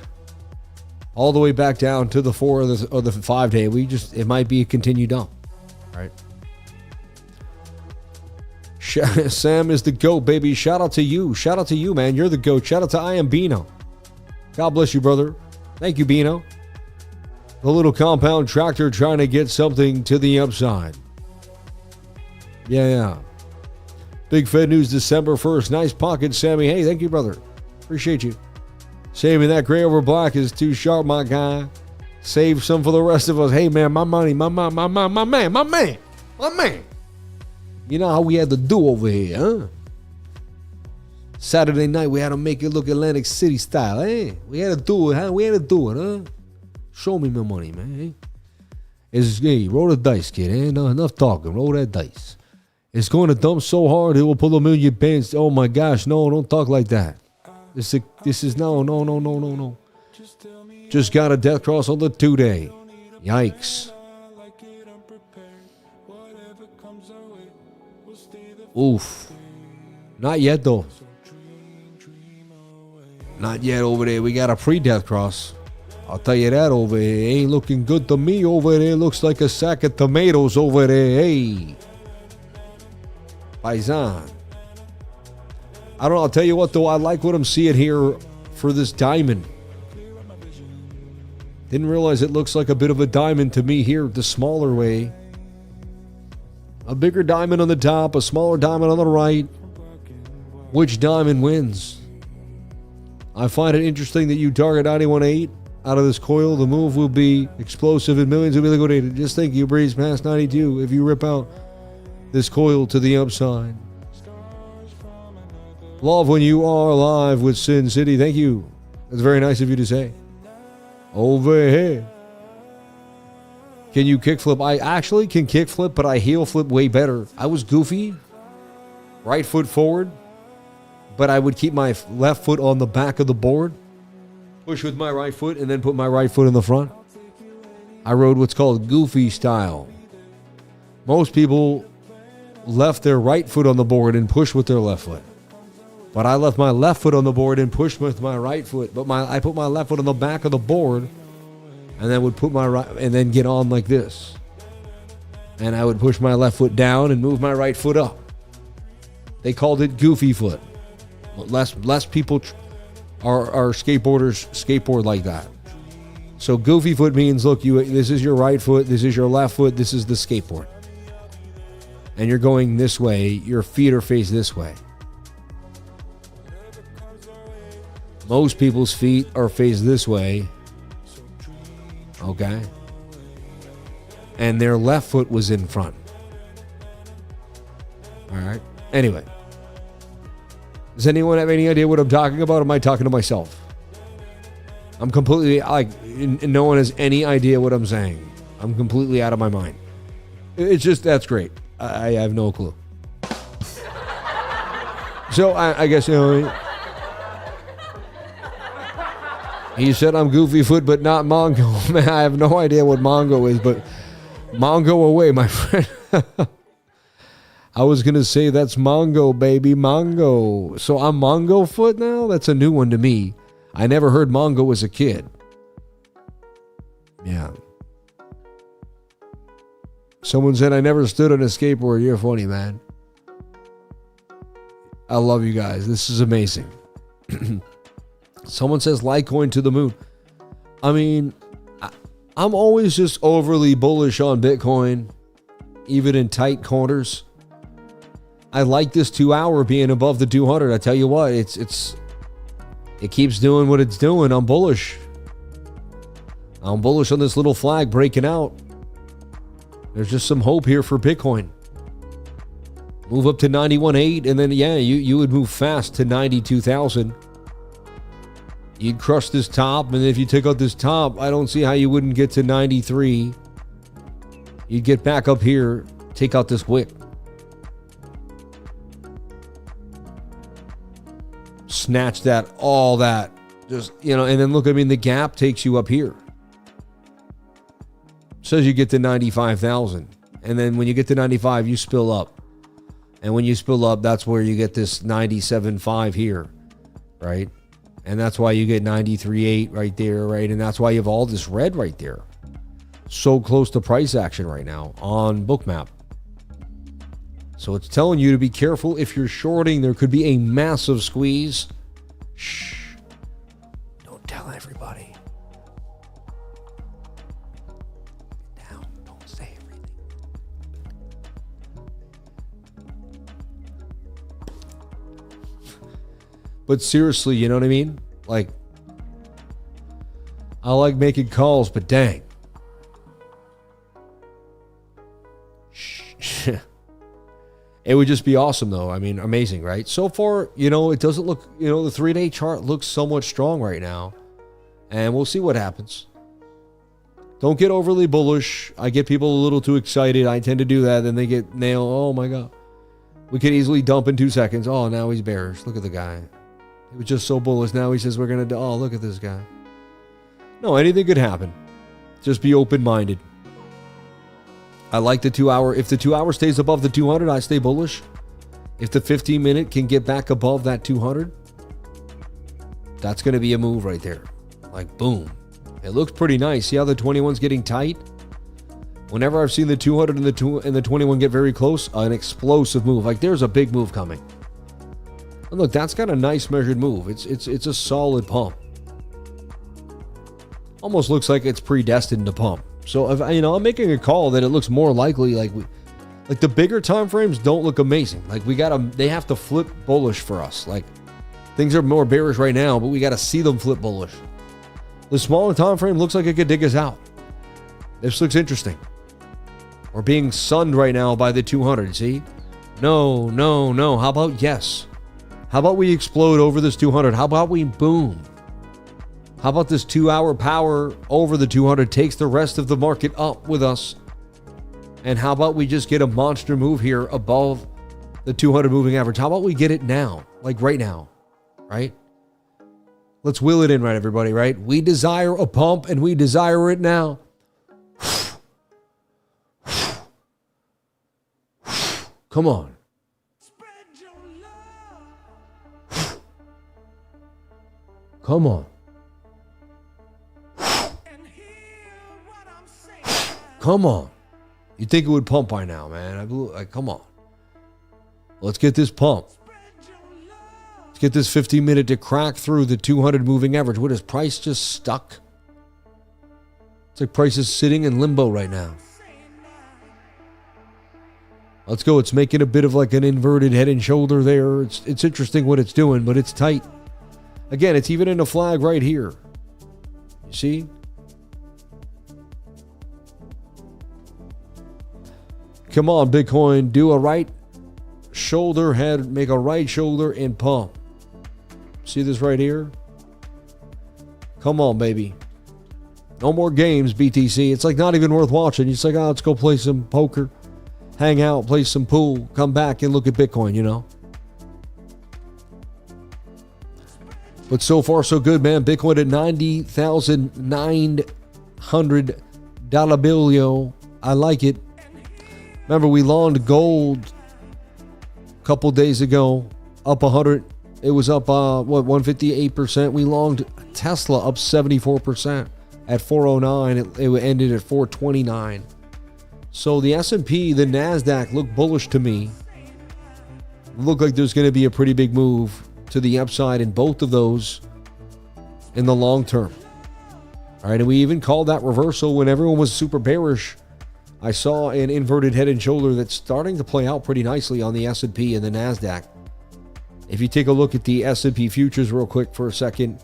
All the way back down to the 4 or the 5-day. It might be a continued dump. Right? Sam is the GOAT, baby. Shout out to you. Shout out to you, man. You're the GOAT. Shout out to I am Bino. God bless you, brother. Thank you, Bino. The little compound tractor trying to get something to the upside. Yeah. Big Fed News December 1st. Nice pocket, Sammy. Hey, thank you, brother. Appreciate you. Sammy, that gray over black is too sharp, my guy. Save some for the rest of us. Hey, man, my money, my man. You know how we had to do over here, huh? Saturday night, we had to make it look Atlantic City style, eh? We had to do it, huh? Huh? Show me my money, man. Hey, roll the dice, kid. Ain't enough talking. Roll that dice. It's going to dump so hard, it will pull a million pants. Oh, my gosh. No, don't talk like that. This is no. Just got a death cross on the 2-day. Yikes. Oof. Not yet, though. Not yet over there. We got a pre-death cross. I'll tell you that over here. Ain't looking good to me over there. Looks like a sack of tomatoes over there. Hey. Paisan. I don't know. I'll tell you what, though. I like what I'm seeing here for this diamond. Didn't realize it looks like a bit of a diamond to me here the smaller way. A bigger diamond on the top, a smaller diamond on the right. Which diamond wins? I find it interesting that you target 91.8 out of this coil. The move will be explosive and millions will be liquidated. Just think you breeze past 92 if you rip out this coil to the upside. Love when you are live with Sin City. Thank you. That's very nice of you to say. Over here. Can you kickflip? I actually can kickflip, but I heel flip way better. I was goofy. Right foot forward. But I would keep my left foot on the back of the board. Push with my right foot and then put my right foot in the front. I rode what's called goofy style. Most people left their right foot on the board and pushed with their left foot. But I left my left foot on the board and pushed with my right foot. But I put my left foot on the back of the board and then would put my right and then get on like this. And I would push my left foot down and move my right foot up. They called it goofy foot. Less people are skateboarders skateboard like that. So goofy foot means, look, this is your right foot, this is your left foot, this is the skateboard. And you're going this way, your feet are faced this way. Most people's feet are faced this way. Okay? And their left foot was in front. All right? Anyway. Does anyone have any idea what I'm talking about? Or am I talking to myself? I'm completely, no one has any idea what I'm saying. I'm completely out of my mind. It's just, that's great. I have no clue. So, I guess, he said I'm goofy foot, but not Mongo. Man, I have no idea what Mongo is, but Mongo away, my friend. I was going to say that's Mongo, baby, Mongo. So I'm Mongo foot now? That's a new one to me. I never heard Mongo as a kid. Yeah. Someone said, I never stood on a skateboard. You're funny, man. I love you guys. This is amazing. Someone says Litecoin to the moon. I mean, I'm always just overly bullish on Bitcoin, even in tight corners. I like this 2 hour being above the 200. I tell you what, it keeps doing what it's doing. I'm bullish. I'm bullish on this little flag breaking out. There's just some hope here for Bitcoin. Move up to 91.8, and then, yeah, you would move fast to 92,000. You'd crush this top, and if you take out this top, I don't see how you wouldn't get to 93. You'd get back up here, take out this wick. Snatch that, all that. Just, you know, and then look, I mean, the gap takes you up here. Says you get to 95,000. And then when you get to 95, you spill up. And when you spill up, that's where you get this 97.5 here, right? And that's why you get 93.8 right there, right? And that's why you have all this red right there. So close to price action right now on Bookmap. So it's telling you to be careful if you're shorting. There could be a massive squeeze. Shh. Don't tell everybody. Now, don't say everything. But seriously, you know what I mean? Like, I like making calls, but dang. Shh. It would just be awesome, though. I mean, amazing, right? So far, you know, it doesn't look, you know, the 3-day chart looks somewhat strong right now. And we'll see what happens. Don't get overly bullish. I get people a little too excited. I tend to do that. Then they get nailed. Oh, my God. We could easily dump in 2 seconds. Oh, now he's bearish. Look at the guy. He was just so bullish. Now he says we're going to do. Oh, look at this guy. No, anything could happen. Just be open-minded. I like the 2 hour. If the 2 hour stays above the 200, I stay bullish. If the 15-minute can get back above that 200, that's going to be a move right there. Like, boom. It looks pretty nice. See how the 21's getting tight? Whenever I've seen the 200 and the 21 get very close, an explosive move. Like, there's a big move coming. And look, that's got a nice measured move. It's a solid pump. Almost looks like it's predestined to pump. So, if, you know, I'm making a call that it looks more likely like the bigger time frames don't look amazing. Like, they have to flip bullish for us. Like, things are more bearish right now, but we got to see them flip bullish. The smaller time frame looks like it could dig us out. This looks interesting. We're being sunned right now by the 200, see? No. How about yes? How about we explode over this 200? How about we boom? How about this 2 hour power over the 200 takes the rest of the market up with us? And how about we just get a monster move here above the 200 moving average? How about we get it now? Like right now, right? Let's wheel it in, right, everybody, right? We desire a pump and we desire it now. Come on. Come on. Come on. You'd think it would pump by now, man. Like, come on. Let's get this pump. Let's get this 15-minute to crack through the 200 moving average. What is price just stuck? It's like price is sitting in limbo right now. Let's go. It's making a bit of like an inverted head and shoulder there. It's interesting what it's doing, but it's tight. Again, it's even in a flag right here. You see? Come on, Bitcoin. Do a right shoulder head, make a right shoulder and pump. See this right here? Come on, baby. No more games, BTC. It's like not even worth watching. It's like, oh, let's go play some poker, hang out, play some pool, come back and look at Bitcoin, you know? But so far, so good, man. Bitcoin at $90,900 billio. I like it. Remember, we longed gold a couple days ago, up 100. It was up, 158%. We longed Tesla up 74%. at 409. It ended at 429. So the S&P, the NASDAQ look bullish to me. Look like there's going to be a pretty big move to the upside in both of those in the long term. All right, and we even called that reversal when everyone was super bearish. I saw an inverted head and shoulder that's starting to play out pretty nicely on the S&P and the NASDAQ. If you take a look at the S&P futures real quick for a second,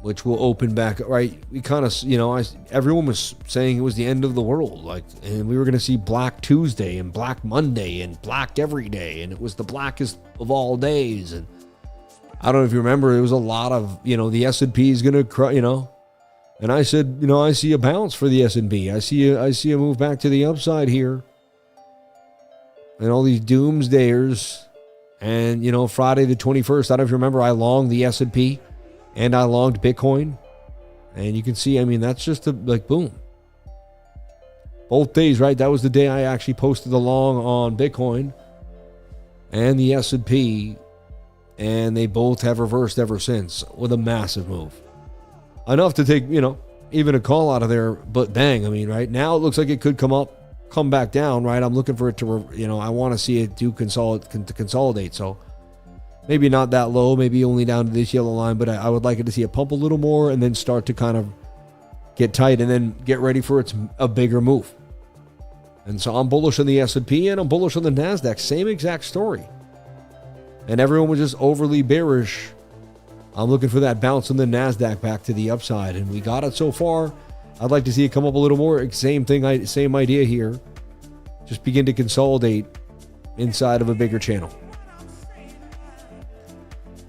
which will open back, right? We kind of, everyone was saying it was the end of the world, and we were going to see Black Tuesday and Black Monday and Black every day, and it was the blackest of all days. And I don't know if you remember, there was a lot of, the S&P is going to, and I said, I see a bounce for the S&P. I see a move back to the upside here. And all these doomsdayers. And, Friday the 21st, I don't know if you remember, I longed the S&P and I longed Bitcoin. And you can see, that's just boom. Both days, right? That was the day I actually posted the long on Bitcoin and the S&P. And they both have reversed ever since with a massive move. Enough to take, even a call out of there, but bang. Right now it looks like it could come back down, right? I'm looking for it to, I want to see it consolidate. So maybe not that low, maybe only down to this yellow line, but I would like it to see it pump a little more and then start to kind of get tight and then get ready for a bigger move. And so I'm bullish on the S&P and I'm bullish on the NASDAQ. Same exact story. And everyone was just overly bearish. I'm looking for that bounce on the NASDAQ back to the upside. And we got it so far. I'd like to see it come up a little more. Same thing, same idea here. Just begin to consolidate inside of a bigger channel.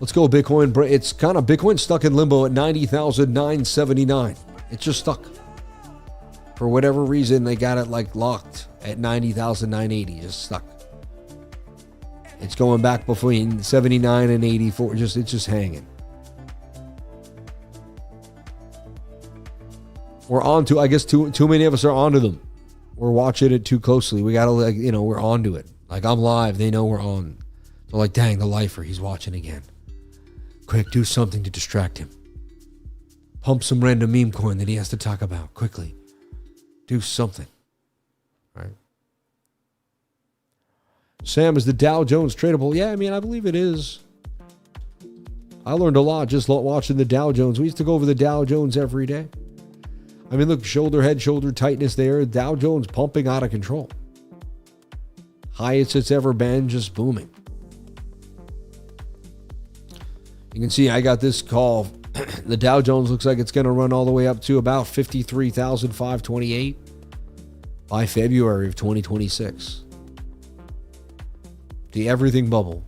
Let's go Bitcoin. It's kind of Bitcoin stuck in limbo at 90,979. It's just stuck. For whatever reason, they got it locked at 90,980. Just stuck. It's going back between 79 and 84. It's just hanging. We're on to, I guess, too many of us are onto them. We're watching it too closely. We got to, we're onto it. I'm live. They know we're on. So dang, the lifer, he's watching again. Quick, do something to distract him. Pump some random meme coin that he has to talk about. Quickly. Do something. All right. Sam, is the Dow Jones tradable? Yeah, I believe it is. I learned a lot just watching the Dow Jones. We used to go over the Dow Jones every day. Look, shoulder tightness there. Dow Jones pumping out of control. Highest it's ever been, just booming. You can see I got this call. The Dow Jones looks like it's going to run all the way up to about 53,528 by February of 2026. The everything bubble.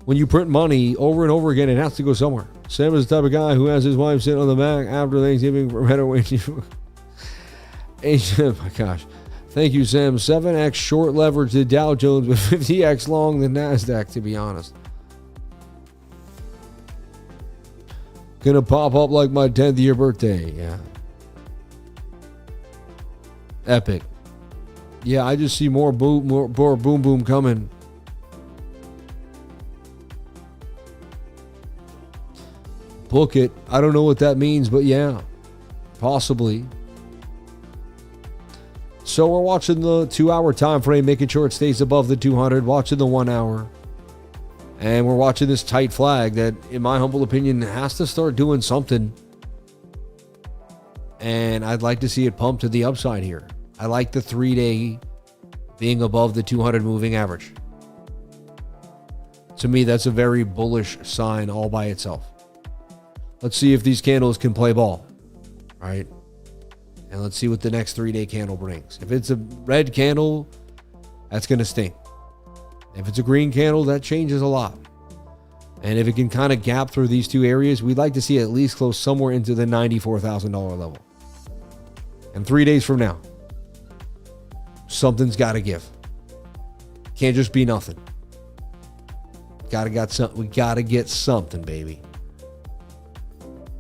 When you print money over and over again, it has to go somewhere. Sam is the type of guy who has his wife sitting on the back after Thanksgiving for better wages. Oh my gosh. Thank you, Sam. 7x short leverage the Dow Jones, but 50x long the NASDAQ, to be honest. Gonna pop up like my 10th year birthday. Yeah. Epic. Yeah, I just see more boom coming. Book it. I don't know what that means, but yeah, possibly. So we're watching the 2-hour time frame, making sure it stays above the 200, watching the 1 hour. And we're watching this tight flag that, in my humble opinion, has to start doing something. And I'd like to see it pump to the upside here. I like the 3-day being above the 200 moving average. To me, that's a very bullish sign all by itself. Let's see if these candles can play ball. All right. And let's see what the next 3-day candle brings. If it's a red candle, that's going to stink. If it's a green candle, that changes a lot. And if it can kind of gap through these two areas, we'd like to see it at least close somewhere into the $94,000 level. And 3 days from now, something's got to give. Can't just be nothing. We got to get something, baby.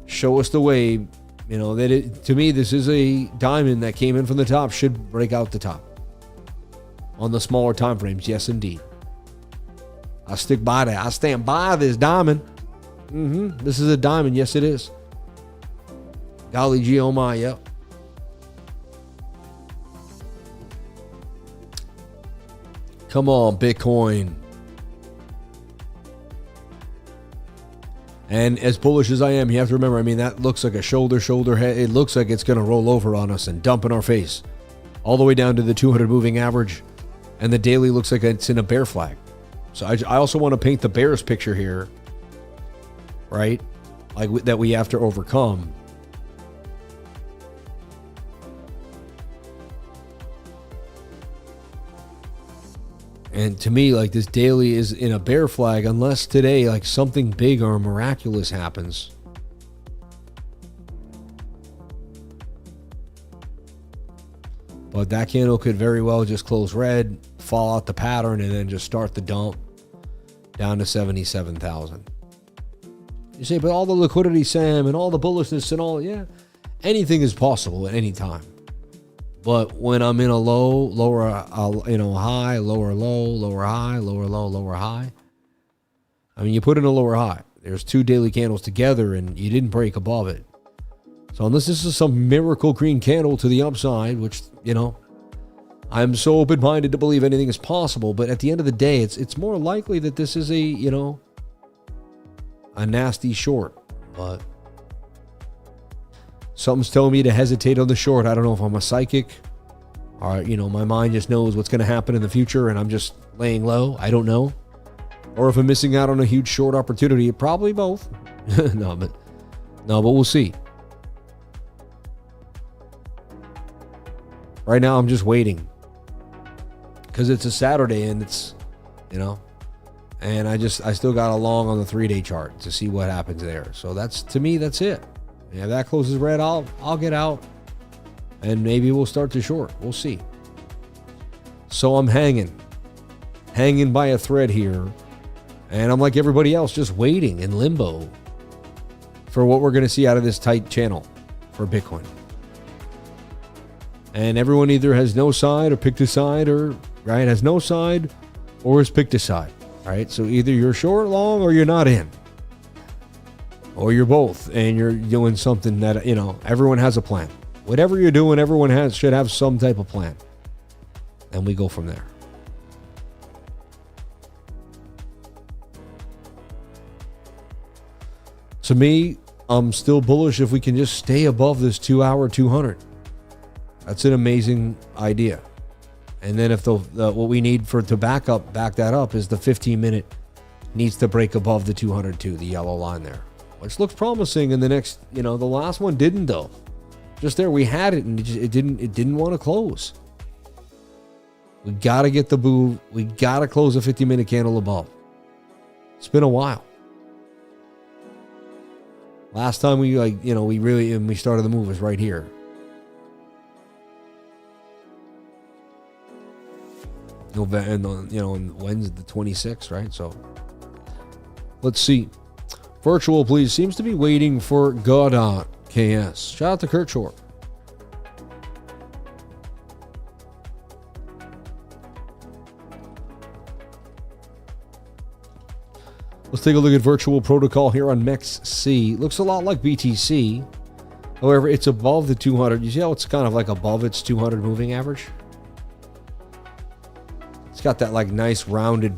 Show us the way. To me, this is a diamond that came in from the top, should break out the top. On the smaller time frames, yes, indeed. I stick by that. I stand by this diamond. This is a diamond. Yes, it is. Golly gee, oh my, yep. Come on, Bitcoin. And as bullish as I am, you have to remember, I mean, that looks like a shoulder head. It looks like it's going to roll over on us and dump in our face. All the way down to the 200 moving average. And the daily looks like it's in a bear flag. So I also want to paint the bears picture here. Right? Like that we have to overcome. And to me, like, this daily is in a bear flag unless today, like, something big or miraculous happens. But that candle could very well just close red, fall out the pattern, and then just start the dump down to 77,000. You say, but all the liquidity, Sam, and all the bullishness and all, yeah, anything is possible at any time. But when I'm in a low, lower, high, lower low, lower high, lower low, lower high. I mean, you put in a lower high. There's two daily candles together and you didn't break above it. So unless this is some miracle green candle to the upside, which, I'm so open-minded to believe anything is possible. But at the end of the day, it's more likely that this is a nasty short. But something's telling me to hesitate on the short. I don't know if I'm a psychic or, my mind just knows what's going to happen in the future and I'm just laying low. I don't know. Or if I'm missing out on a huge short opportunity. Probably both. No, but we'll see. Right now, I'm just waiting. Because it's a Saturday and it's, and I still got a long on the 3-day chart to see what happens there. So to me, that's it. If that closes red, I'll get out and maybe we'll start to short. We'll see. So I'm hanging by a thread here. And I'm like everybody else, just waiting in limbo for what we're going to see out of this tight channel for Bitcoin. And everyone either has no side or picked a side has no side or has picked a side, right? So either you're short, long, or you're not in. Or you're both, and you're doing something that, everyone has a plan. Whatever you're doing, everyone should have some type of plan. And we go from there. To me, I'm still bullish if we can just stay above this 2-hour 200. That's an amazing idea. And then if what we need to back that up is the 15-minute needs to break above the 202, the yellow line there. Which looks promising in the next, the last one didn't though. Just there, we had it and it didn't want to close. We got to get the move. We got to close a 50-minute candle above. It's been a while. Last time we started the move was right here. November, and Wednesday the 26th, right? So let's see. Virtual, please. Seems to be waiting for Godot KS. Shout out to Kurt Short. Let's take a look at Virtual Protocol here on MEXC. Looks a lot like BTC. However, it's above the 200. You see how it's kind of like above its 200 moving average? It's got that like nice little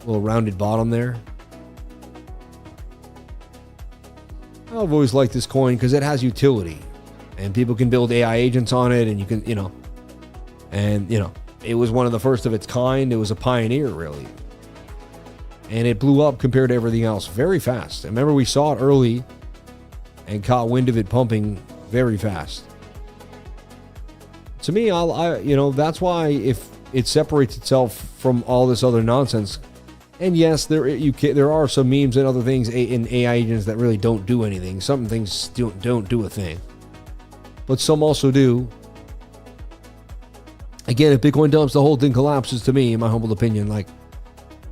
rounded bottom there. I've always liked this coin because it has utility and people can build AI agents on it and you can, it was one of the first of its kind. It was a pioneer really. And it blew up compared to everything else very fast. I remember we saw it early and caught wind of it pumping very fast. To me, that's why if it separates itself from all this other nonsense. And yes, there are some memes and other things in AI agents that really don't do anything. Some things don't do a thing, but some also do. Again, if Bitcoin dumps, the whole thing collapses. To me, in my humble opinion, like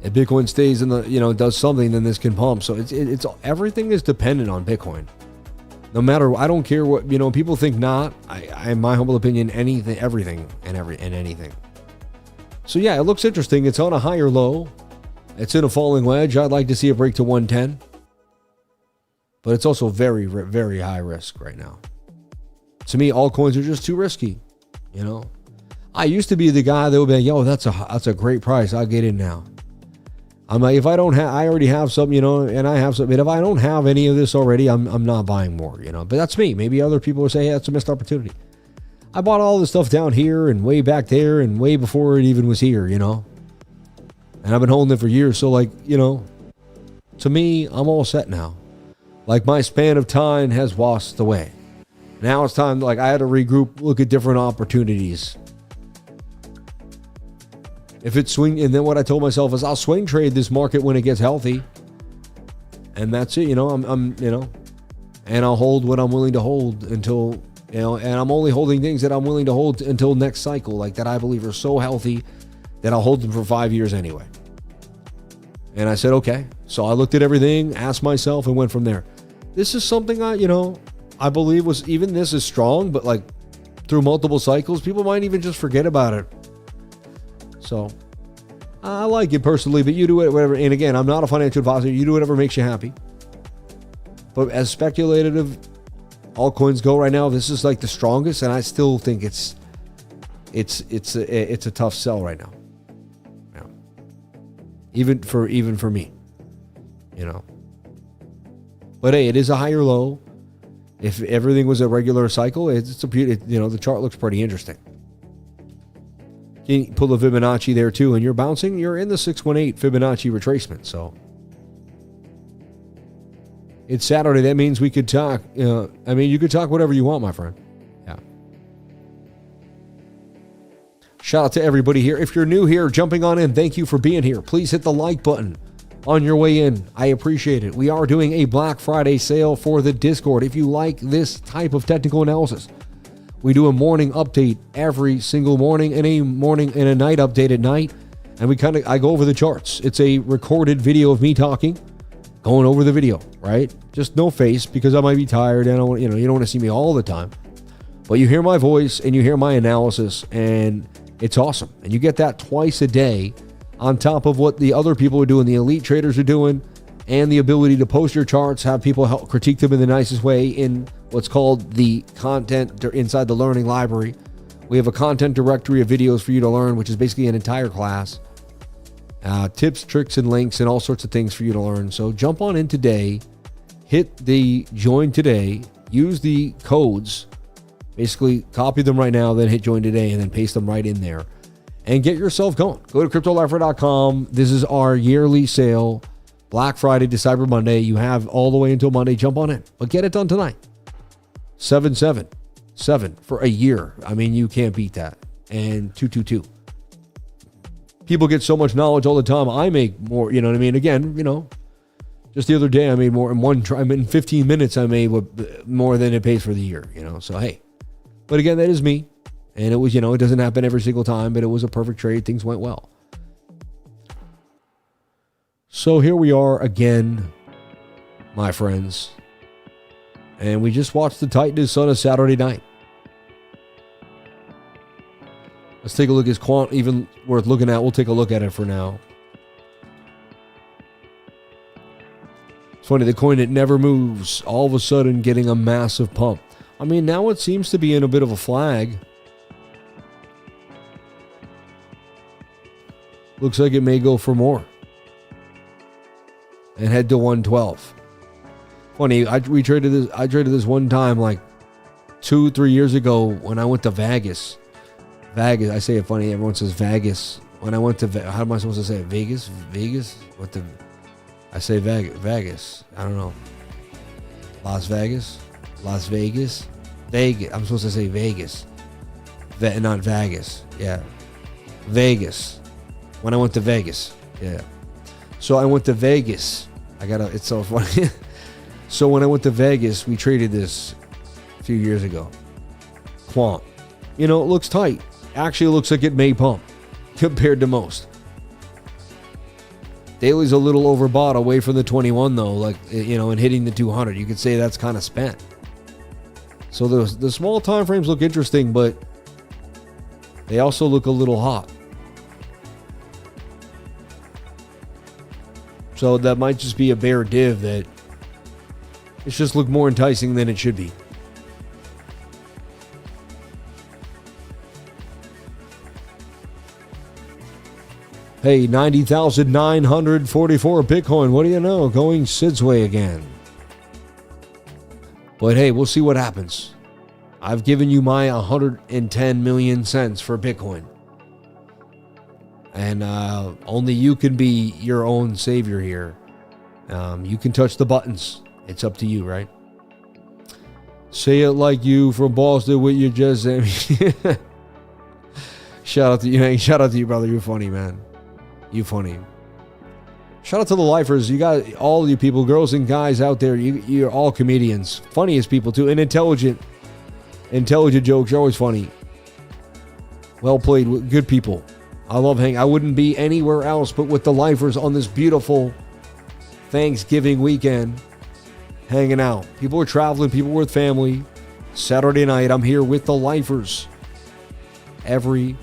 if Bitcoin stays in the does something, then this can pump. So it's everything is dependent on Bitcoin. No matter, I don't care what people think. Not, I in my humble opinion, anything, everything, and anything. So yeah, it looks interesting. It's on a higher low. It's in a falling wedge. I'd like to see it break to 110. But it's also very, very high risk right now. To me, altcoins are just too risky. You know, I used to be the guy that would be like, yo, that's a great price. I'll get in now. I'm like, if I don't have, I already have something, you know, and I have something. If I don't have any of this already, I'm not buying more, you know. But that's me. Maybe other people will say, hey, that's a missed opportunity. I bought all this stuff down here and way back there and way before it even was here, you know. And I've been holding it for years. So, like, you know, to me, I'm all set now. Like, my span of time has washed away. Now it's time, like, I had to regroup, look at different opportunities. If it's swing, and then what I told myself is I'll swing trade this market when it gets healthy. And that's it, you know, I'm you know, and I'll hold what I'm willing to hold until, you know, and I'm only holding things that I'm willing to hold until next cycle, like that I believe are so healthy that I'll hold them for 5 years anyway. And I said, okay. So I looked at everything, asked myself, and went from there. This is something you know, I believe was, even this is strong, but like through multiple cycles, people might even just forget about it. So I like it personally, but you do it, whatever. And again, I'm not a financial advisor. You do whatever makes you happy. But as speculative altcoins go right now, this is like the strongest, and I still think it's a tough sell right now. Yeah. Even for me, you know. But hey, it is a higher low. If everything was a regular cycle, it's a beauty. You know, the chart looks pretty interesting. You can pull the Fibonacci there too, and you're bouncing. You're in the 618 Fibonacci retracement. So it's Saturday. That means we could talk. I mean, you could talk whatever you want, my friend. Yeah. Shout out to everybody here. If you're new here, jumping on in, thank you for being here. Please hit the like button on your way in. I appreciate it. We are doing a Black Friday sale for the Discord. If you like this type of technical analysis, we do a morning update every single morning and a morning and a night update at night. And I go over the charts. It's a recorded video of me talking, going over the video, right? Just no face because I might be tired and you don't want to see me all the time. But you hear my voice and you hear my analysis, and it's awesome. And you get that twice a day on top of what the other people are doing, the elite traders are doing, and the ability to post your charts, have people help critique them in the nicest way in what's called the content inside the learning library. We have a content directory of videos for you to learn, which is basically an entire class. Tips, tricks, and links, and all sorts of things for you to learn. So jump on in today, hit the join today, use the codes, basically copy them right now, then hit join today, and then paste them right in there. And get yourself going. Go to CryptoLifer.com. This is our yearly sale. Black Friday to Cyber Monday. You have all the way until Monday. Jump on in. But get it done tonight. 777 for a year. I mean, you can't beat that. And 222. People get so much knowledge all the time. I make more, you know what I mean? Again, you know, just the other day I made more in one try. In 15 minutes I made more than it pays for the year, you know. So hey. But again, that is me. And it was, you know, it doesn't happen every single time, but it was a perfect trade. Things went well. So here we are again, my friends. And we just watched the Titans on a Saturday night. Let's take a look. Is quant even worth looking at? We'll take a look at it for now. It's funny, the coin, it never moves, all of a sudden getting a massive pump. I mean, now it seems to be in a bit of a flag. Looks like it may go for more. And head to 112. Funny, I traded this one time like 2-3 years ago when I went to Vegas. I say it funny, everyone says Vegas. When I went to, how am I supposed to say it? Vegas? I say Vegas. I don't know. Las Vegas? Vegas. I'm supposed to say Vegas. Not Vegas. Yeah. Vegas. When I went to Vegas. Yeah. So I went to Vegas. It's so funny. So when I went to Vegas, we traded this a few years ago. Quant. You know, it looks tight. Actually, it looks like it may pump compared to most. Daily's a little overbought away from the 21 though, like, you know, and hitting the 200. You could say that's kind of spent. So the small time frames look interesting, but they also look a little hot. So that might just be a bare div that it's just look more enticing than it should be. Hey, 90,944 Bitcoin. What do you know? Going Sid's way again. But hey, we'll see what happens. I've given you my 110 million cents for Bitcoin. And only you can be your own savior here. You can touch the buttons. It's up to you, right? Say it like you from Boston with your just. Shout out to you. Hey, shout out to you, brother. You're funny, man. You funny. Shout out to the lifers. You got all you people, girls and guys out there. You're all comedians. Funniest people too. And intelligent jokes. You're always funny. Well played. Good people. I love hanging. I wouldn't be anywhere else but with the lifers on this beautiful Thanksgiving weekend. Hanging out. People are traveling. People were with family. Saturday night, I'm here with the lifers. Every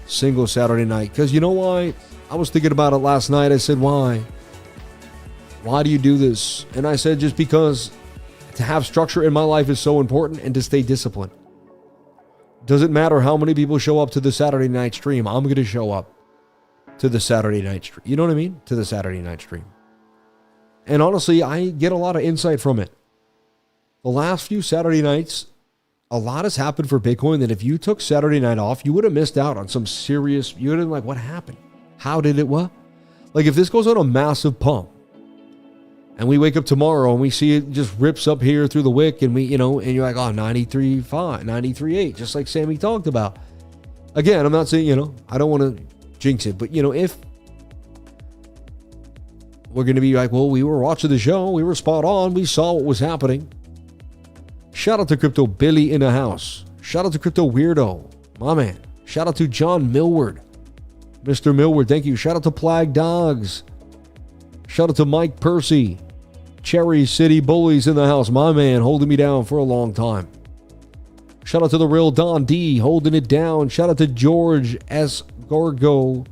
single Saturday night. Because you know why? I was thinking about it last night. I said, why? Why do you do this? And I said, just because to have structure in my life is so important and to stay disciplined. Doesn't matter how many people show up to the Saturday night stream. I'm going to show up to the Saturday night stream. You know what I mean? To the Saturday night stream. And honestly, I get a lot of insight from it. The last few Saturday nights, a lot has happened for Bitcoin that if you took Saturday night off, you would have missed out on some serious, you would have been like, what happened? How did it what? Like if this goes on a massive pump and we wake up tomorrow and we see it just rips up here through the wick and we, and you're like, oh, 93.5, 93.8, just like Sammy talked about. Again, I'm not saying, I don't want to jinx it, but if we're going to be like, well, we were watching the show, we were spot on, we saw what was happening. Shout out to Crypto Billy in the house. Shout out to Crypto Weirdo, my man. Shout out to John Millward. Mr. Millward, thank you. Shout out to Plague Dogs. Shout out to Mike Percy. Cherry City Bullies in the house. My man, holding me down for a long time. Shout out to the real Don D, holding it down. Shout out to George S. Gorgo.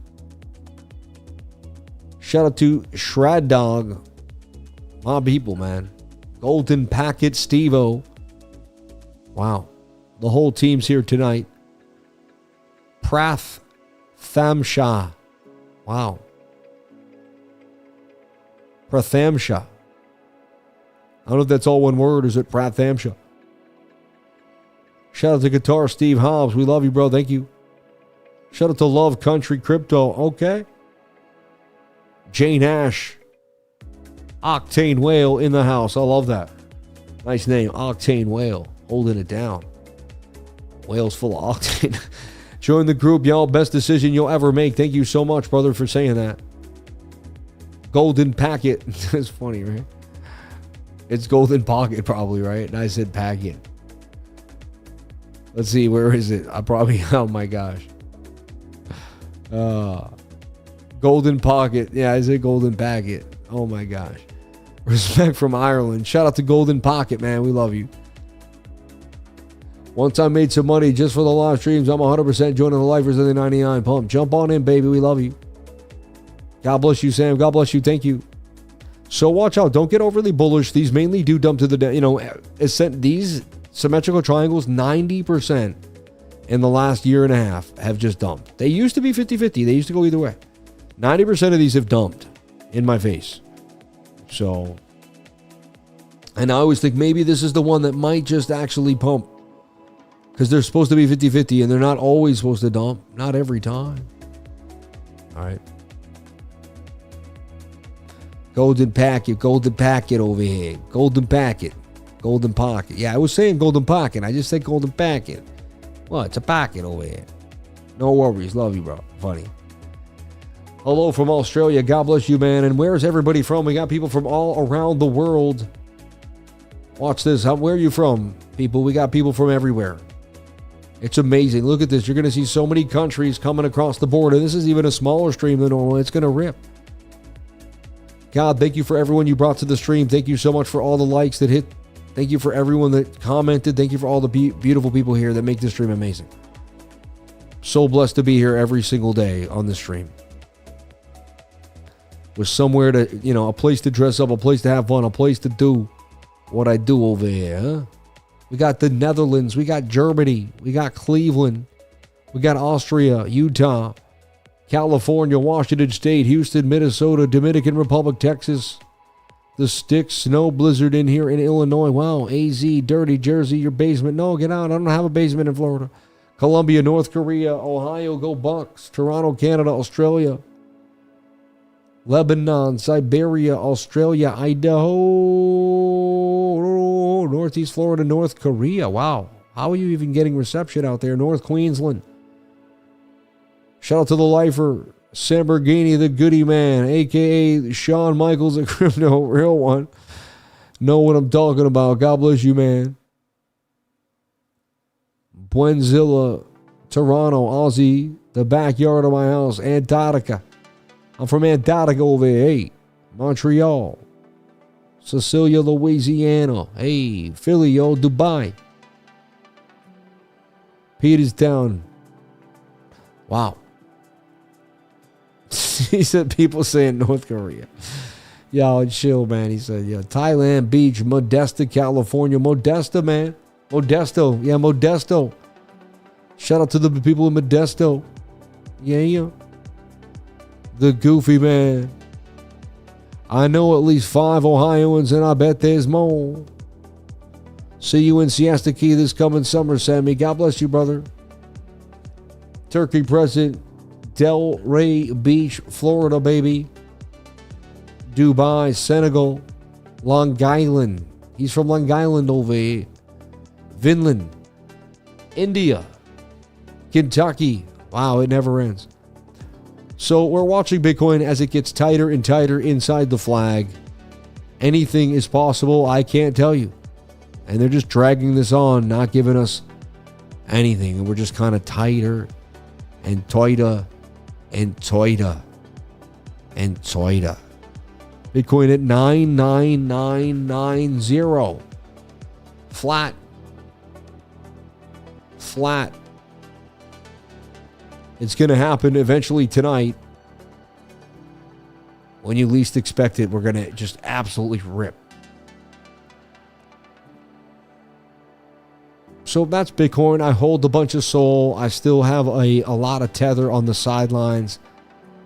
Shout out to Shrad Dog. My people, man. Golden Packet Steve-O. Wow. The whole team's here tonight. Prath Thamsha. Wow. Prathamsha. I don't know if that's all one word or is it Prathamsha. Shout out to Guitar Steve Hobbs. We love you, bro. Thank you. Shout out to Love Country Crypto. Okay. Jane Ash. Octane Whale in the house. I love that. Nice name. Octane Whale. Holding it down. Whale's full of octane. Join the group, y'all. Best decision you'll ever make. Thank you so much, brother, for saying that. Golden Packet. That's funny, right? It's Golden Pocket, probably, right? And I said packet. Let's see, where is it? I probably, oh my gosh. Golden Pocket. Yeah, I said Golden Packet. Oh my gosh. Respect from Ireland. Shout out to Golden Pocket, man. We love you. Once I made some money just for the live streams, I'm 100% joining the lifers of the 99 pump. Jump on in, baby. We love you. God bless you, Sam. God bless you. Thank you. So watch out. Don't get overly bullish. These mainly do dump to the, these symmetrical triangles, 90% in the last year and a half have just dumped. They used to be 50-50. They used to go either way. 90% of these have dumped in my face. So, and I always think maybe this is the one that might just actually pump. Because they're supposed to be 50-50 and they're not always supposed to dump. Not every time. All right. Golden Packet over here. Golden Packet. Golden Pocket. Yeah, I was saying Golden Pocket. I just said Golden Packet. Well, it's a pocket over here. No worries. Love you, bro. Funny. Hello from Australia. God bless you, man. And where's everybody from? We got people from all around the world. Watch this. Where are you from, people? We got people from everywhere. It's amazing. Look at this. You're going to see so many countries coming across the board. And this is even a smaller stream than normal. It's going to rip. God, thank you for everyone you brought to the stream. Thank you so much for all the likes that hit. Thank you for everyone that commented. Thank you for all the beautiful people here that make this stream amazing. So blessed to be here every single day on this stream. with somewhere to, a place to dress up, a place to have fun, a place to do what I do over here. Huh? We got the Netherlands, we got Germany, we got Cleveland, we got Austria, Utah, California, Washington State, Houston, Minnesota, Dominican Republic, Texas. The sticks, snow blizzard in here in Illinois. Wow, AZ, dirty Jersey, your basement. No, get out. I don't have a basement in Florida. Colombia, North Korea, Ohio, go Bucks. Toronto, Canada, Australia. Lebanon, Siberia, Australia, Idaho, Northeast Florida, North Korea. Wow. How are you even getting reception out there? North Queensland. Shout out to the lifer, Sambergini, the goody man, a.k.a. Shawn Michaels, a crypto real one. Know what I'm talking about. God bless you, man. Buenzilla, Toronto, Aussie, the backyard of my house, Antarctica. I'm from Antarctica over here. Hey, Montreal, Cecilia, Louisiana. Hey, Philly, yo, Dubai. Peterstown. Wow. He said people saying North Korea. Yo, chill, man. He said, yeah, Thailand Beach, Modesta, California. Modesta, man. Modesto. Yeah, Modesto. Shout out to the people in Modesto. Yeah. The goofy man. I know at least 5 Ohioans, and I bet there's more. See you in Siesta Key this coming summer, Sammy. God bless you, brother. Turkey Present. Delray Beach, Florida, baby. Dubai, Senegal. Long Island. He's from Long Island over here. Vinland. India. Kentucky. Wow, it never ends. So we're watching Bitcoin as it gets tighter and tighter inside the flag. Anything is possible, I can't tell you. And they're just dragging this on, not giving us anything. And we're just kind of tighter and tighter and tighter and tighter. Bitcoin at 99990. Flat. It's going to happen eventually tonight. When you least expect it, we're going to just absolutely rip. So that's Bitcoin. I hold a bunch of Sol. I still have a lot of Tether on the sidelines.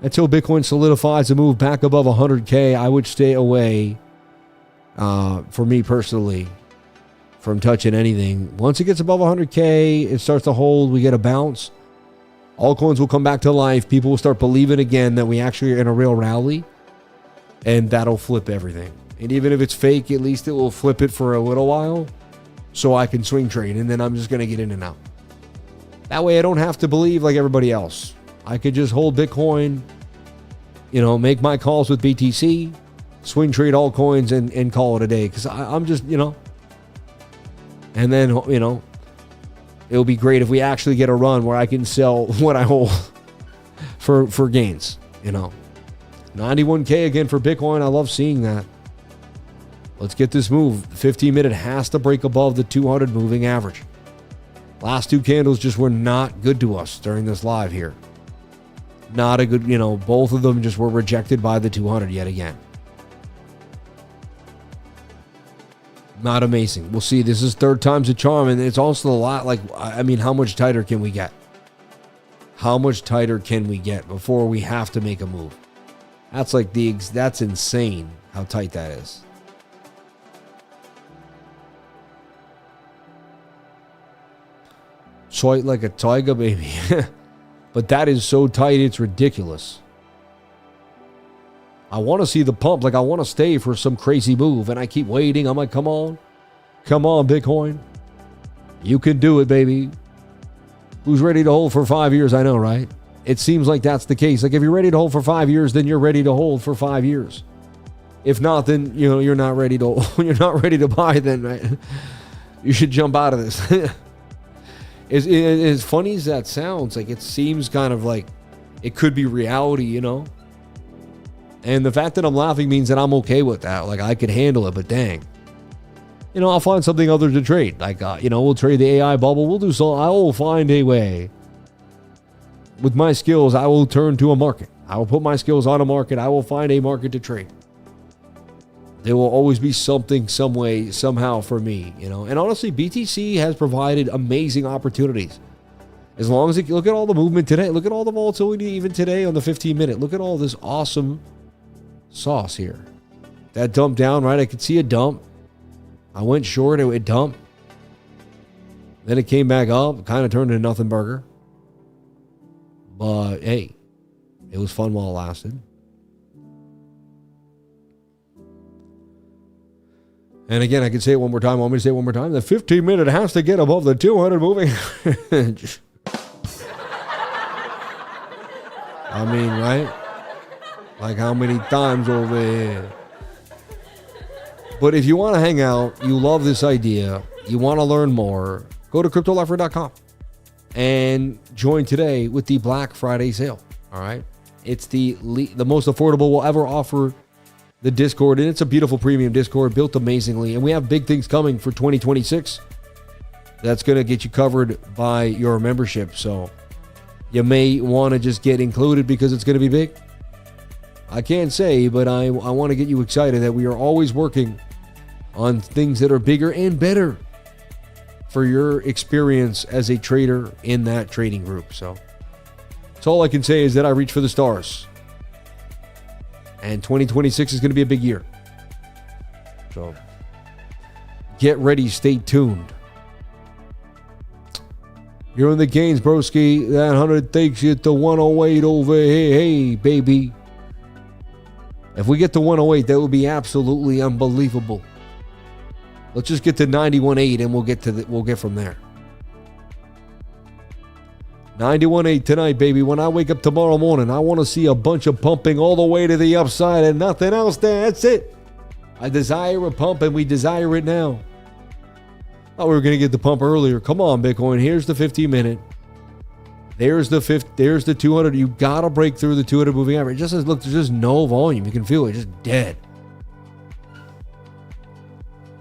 Until Bitcoin solidifies and move back above 100K, I would stay away, for me personally, from touching anything. Once it gets above 100K, it starts to hold. We get a bounce. Altcoins will come back to life. People will start believing again that we actually are in a real rally. And that'll flip everything. And even if it's fake, at least it will flip it for a little while. So I can swing trade, and then I'm just going to get in and out. That way I don't have to believe like everybody else. I could just hold Bitcoin, make my calls with BTC, swing trade altcoins, and call it a day. Because I'm just, And then, it'll be great if we actually get a run where I can sell what I hold for gains, 91K again for Bitcoin. I love seeing that. Let's get this move. The 15-minute has to break above the 200 moving average. Last two candles just were not good to us during this live here. Not a good, both of them just were rejected by the 200 yet again. Not amazing. We'll see. This is third time's a charm, and it's also a lot how much tighter can we get? How much tighter can we get before we have to make a move? That's that's insane how tight that is. Tight like a tiger, baby. But that is so tight, it's ridiculous. I want to see the pump. I want to stay for some crazy move, and I keep waiting. I'm like, come on. Come on, Bitcoin. You can do it, baby. Who's ready to hold for 5 years? I know, right? It seems like that's the case. If you're ready to hold for 5 years, then you're ready to hold for 5 years. If not, then, you're not ready to you're not ready to buy then, right? You should jump out of this. As funny as that sounds, it seems kind of like it could be reality, And the fact that I'm laughing means that I'm okay with that. I could handle it, but dang. I'll find something other to trade. We'll trade the AI bubble. I will find a way. With my skills, I will turn to a market. I will put my skills on a market. I will find a market to trade. There will always be something, some way, somehow for me, you know. And honestly, BTC has provided amazing opportunities. As long as look at all the movement today. Look at all the volatility even today on the 15-minute. Look at all this awesome sauce here. That dump down, right? I could see a dump. I went short. It dumped. Then it came back up. Kind of turned into nothing burger. But, hey, it was fun while it lasted. And again, I can say it one more time. Want me to say it one more time? The 15-minute has to get above the 200 moving. I mean, right? Like how many times over here? But if you want to hang out, you love this idea, you want to learn more, go to CryptoLifer.com and join today with the Black Friday sale. All right? It's the most affordable we'll ever offer the Discord, and it's a beautiful premium Discord built amazingly. And we have big things coming for 2026 that's going to get you covered by your membership. So you may want to just get included because it's going to be big. I can't say, but I want to get you excited that we are always working on things that are bigger and better for your experience as a trader in that trading group. So that's all I can say is that I reach for the stars. And 2026 is going to be a big year. So get ready, stay tuned. You're in the gains, broski. That 100 takes you to 108 over here. Hey, baby. If we get to 108, that would be absolutely unbelievable. Let's just get to 91.8 and we'll get from there. 91.8 tonight, baby. When I wake up tomorrow morning, I want to see a bunch of pumping all the way to the upside and nothing else there. That's it. I desire a pump and we desire it now. Thought we were going to get the pump earlier. Come on, Bitcoin. Here's the 15-minute. There's the 200. You got to break through the 200 moving average. Just as look, there's just no volume. You can feel it. Just dead.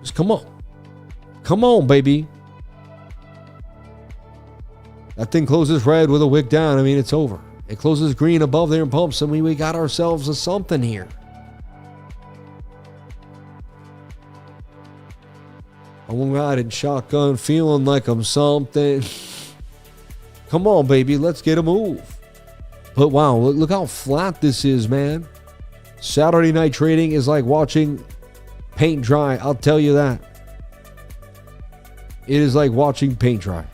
Just come on. Come on, baby. That thing closes red with a wick down. I mean, it's over. It closes green above there and pumps. I mean, we got ourselves a something here. I'm riding shotgun, feeling like I'm something. Come on, baby. Let's get a move. But wow, look how flat this is, man. Saturday night trading is like watching paint dry. I'll tell you that. It is like watching paint dry.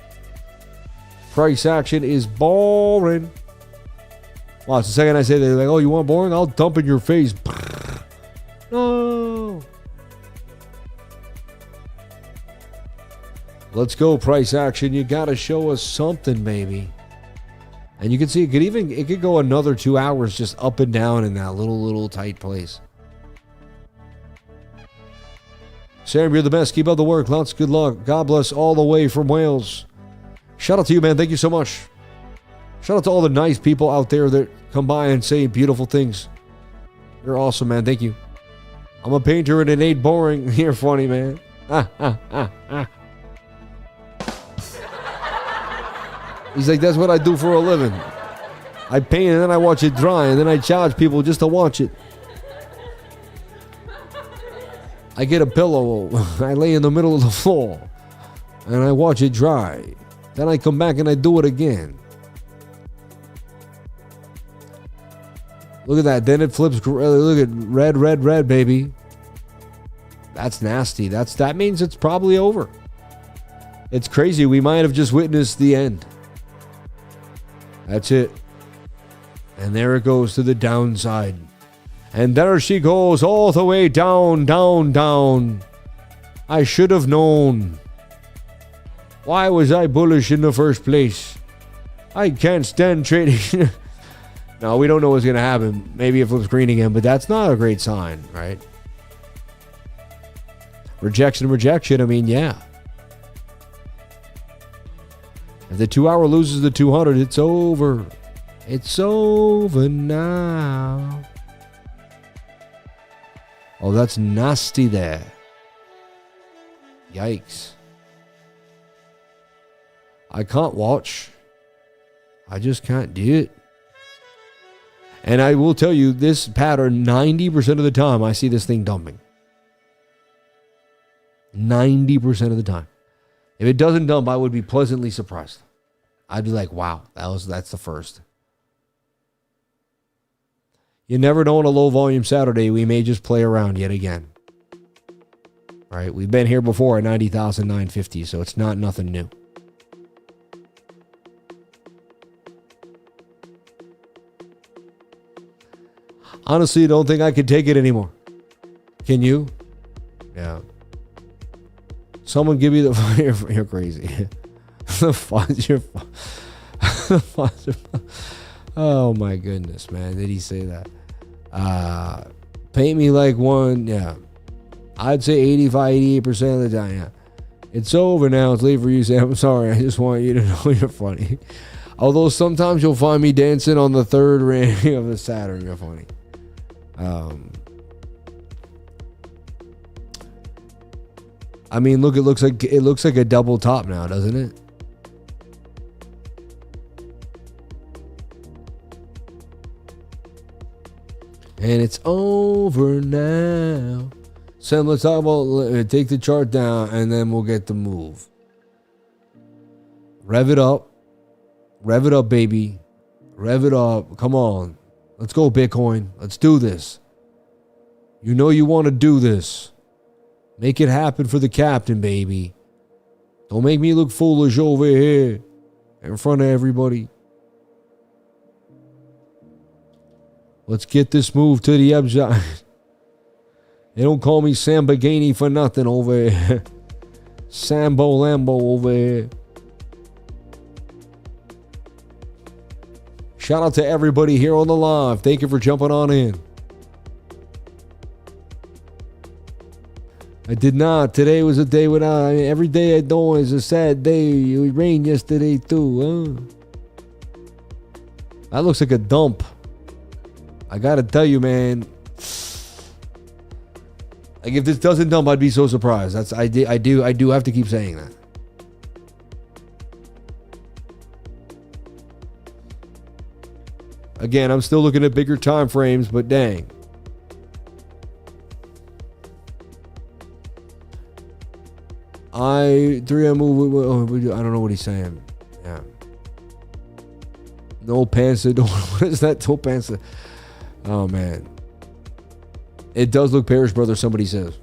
Price action is boring. Wow, it's the second I say that, they're like, oh, you want boring? I'll dump in your face. No. Let's go, price action. You got to show us something, baby. And you can see it could go another 2 hours just up and down in that little tight place. Sam, you're the best. Keep up the work. Lots of good luck. God bless all the way from Wales. Shout out to you, man. Thank you so much. Shout out to all the nice people out there that come by and say beautiful things. You're awesome, man. Thank you. I'm a painter and it ain't boring. You're funny, man. He's like, that's what I do for a living. I paint and then I watch it dry and then I charge people just to watch it. I get a pillow. I lay in the middle of the floor and I watch it dry. Then I come back and I do it again. Look at that. Then it flips. Look at red, baby. That's nasty. That means it's probably over. It's crazy. We might have just witnessed the end. That's it. And there it goes to the downside. And there she goes all the way down, down, down. I should have known. Why was I bullish in the first place? I can't stand trading. No, we don't know what's going to happen. Maybe it flips green again, but that's not a great sign, right? Rejection. I mean, yeah. If the 2 hour loses the 200, it's over. It's over now. Oh, that's nasty there. Yikes. I can't watch. I just can't do it. And I will tell you, this pattern, 90% of the time, I see this thing dumping. 90% of the time. If it doesn't dump, I would be pleasantly surprised. I'd be like, wow, that's the first. You never know on a low volume Saturday, we may just play around yet again. Right? We've been here before at 90,950, so it's not nothing new. Honestly, I don't think I can take it anymore. Can you? Yeah. Someone give me the... You're crazy. The fudge. Oh my goodness, man. Did he say that? Paint me like one. Yeah. I'd say 85, 88% of the time. Yeah. It's over now. It's late for you, Sam. I'm sorry. I just want you to know you're funny. Although sometimes you'll find me dancing on the third ring of the Saturn. You're funny. I mean, look, it looks like a double top now, doesn't it? And it's over now. Sam, let's talk about, take the chart down and then we'll get the move. Rev it up, baby. Rev it up. Come on. Let's go, Bitcoin. Let's do this. You know you want to do this. Make it happen for the captain, baby. Don't make me look foolish over here in front of everybody. Let's get this move to the upside. They don't call me Sam Bagani for nothing over here. Sambo Lambo over here. Shout out to everybody here on the live. Thank you for jumping on in. I did not. Today was a day without. I mean, every day I don't is a sad day. It rained yesterday too. That looks like a dump. I gotta tell you, man. Like if this doesn't dump, I'd be so surprised. I do have to keep saying that. Again, I'm still looking at bigger time frames, but dang. I don't know what he's saying. Yeah. No Panzer. What is that? No Panzer. Oh, man. It does look Parrish Brothers, somebody says.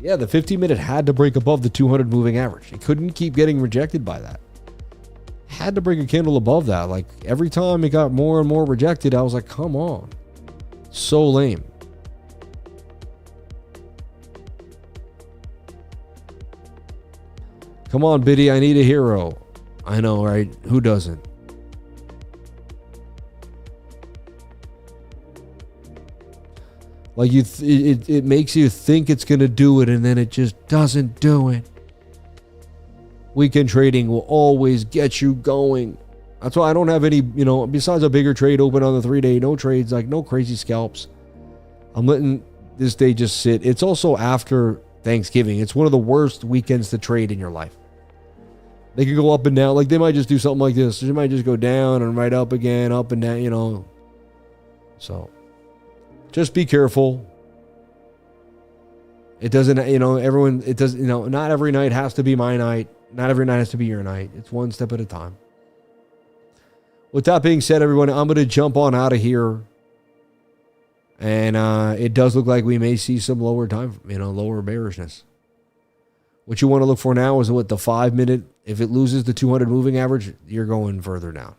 Yeah, the 15-minute had to break above the 200 moving average. It couldn't keep getting rejected by that. Had to bring a candle above that. Like, every time it got more and more rejected, I was like, come on. So lame. Come on, Biddy, I need a hero. I know, right? Who doesn't? Like, it makes you think it's going to do it, and then it just doesn't do it. Weekend trading will always get you going. That's why I don't have any, besides a bigger trade open on the 3-day, no trades, like no crazy scalps. I'm letting this day just sit. It's also after Thanksgiving. It's one of the worst weekends to trade in your life. They could go up and down. Like, they might just do something like this. They might just go down and right up again, up and down, So, just be careful. It doesn't, everyone, it does, not every night has to be my night. Not every night has to be your night. It's one step at a time. With that being said, everyone, I'm going to jump on out of here. And it does look like we may see some lower time, lower bearishness. What you want to look for now is what the 5-minute, if it loses the 200 moving average, you're going further down.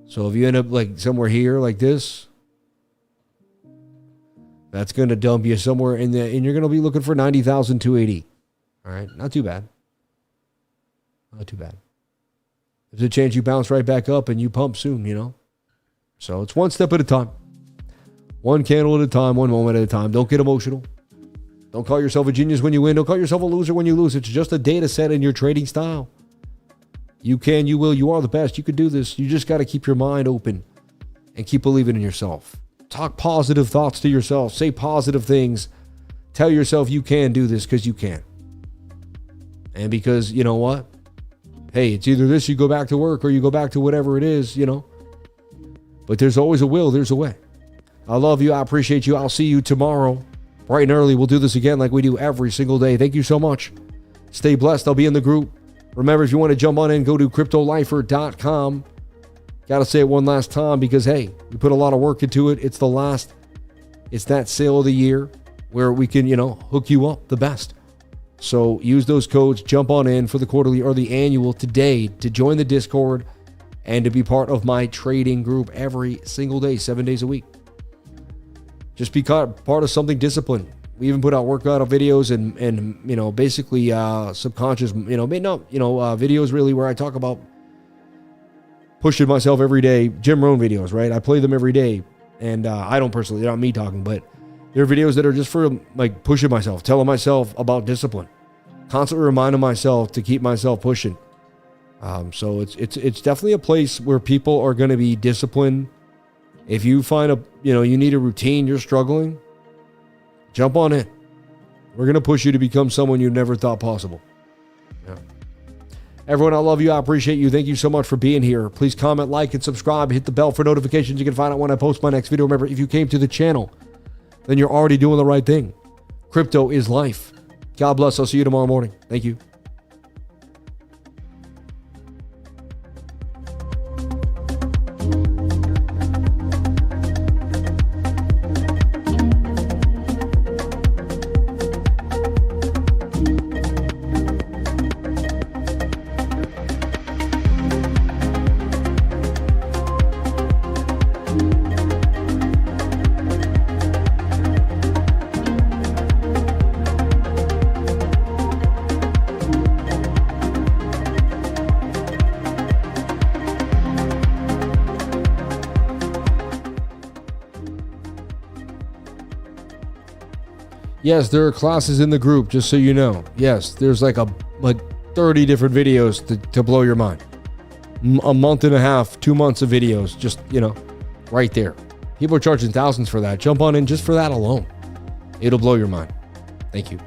So if you end up like somewhere here like this, that's going to dump you somewhere in the, and you're going to be looking for 90,280. All right. Not too bad. Not too bad. There's a chance you bounce right back up and you pump soon, So it's one step at a time. One candle at a time, one moment at a time. Don't get emotional. Don't call yourself a genius when you win. Don't call yourself a loser when you lose. It's just a data set in your trading style. You can, you will, you are the best. You can do this. You just got to keep your mind open and keep believing in yourself. Talk positive thoughts to yourself. Say positive things. Tell yourself you can do this because you can. And because, you know what? Hey, it's either this, you go back to work, or you go back to whatever it is, But there's always a will, there's a way. I love you. I appreciate you. I'll see you tomorrow, bright and early. We'll do this again like we do every single day. Thank you so much. Stay blessed. I'll be in the group. Remember, if you want to jump on in, go to cryptolifer.com. Got to say it one last time because, hey, we put a lot of work into it. It's that sale of the year where we can, hook you up the best. So use those codes, jump on in for the quarterly or the annual today to join the Discord and to be part of my trading group every single day, 7 days a week. Just be part of something disciplined. We even put out workout videos and basically subconscious, videos really where I talk about pushing myself every day. Jim Rohn videos, right? I play them every day. And I don't personally, they're not me talking, but they're videos that are just for like pushing myself, telling myself about discipline, constantly reminding myself to keep myself pushing. So it's definitely a place where people are going to be disciplined. If you find you need a routine, you're struggling, jump on in. We're going to push you to become someone you never thought possible. Yeah. Everyone, I love you. I appreciate you. Thank you so much for being here. Please comment, like, and subscribe. Hit the bell for notifications. You can find out when I post my next video. Remember, if you came to the channel, then you're already doing the right thing. Crypto is life. God bless. I'll see you tomorrow morning. Thank you. Yes, there are classes in the group, just so you know. Yes, there's like 30 different videos to blow your mind. A month and a half, 2 months of videos, just, right there. People are charging thousands for that. Jump on in just for that alone. It'll blow your mind. Thank you.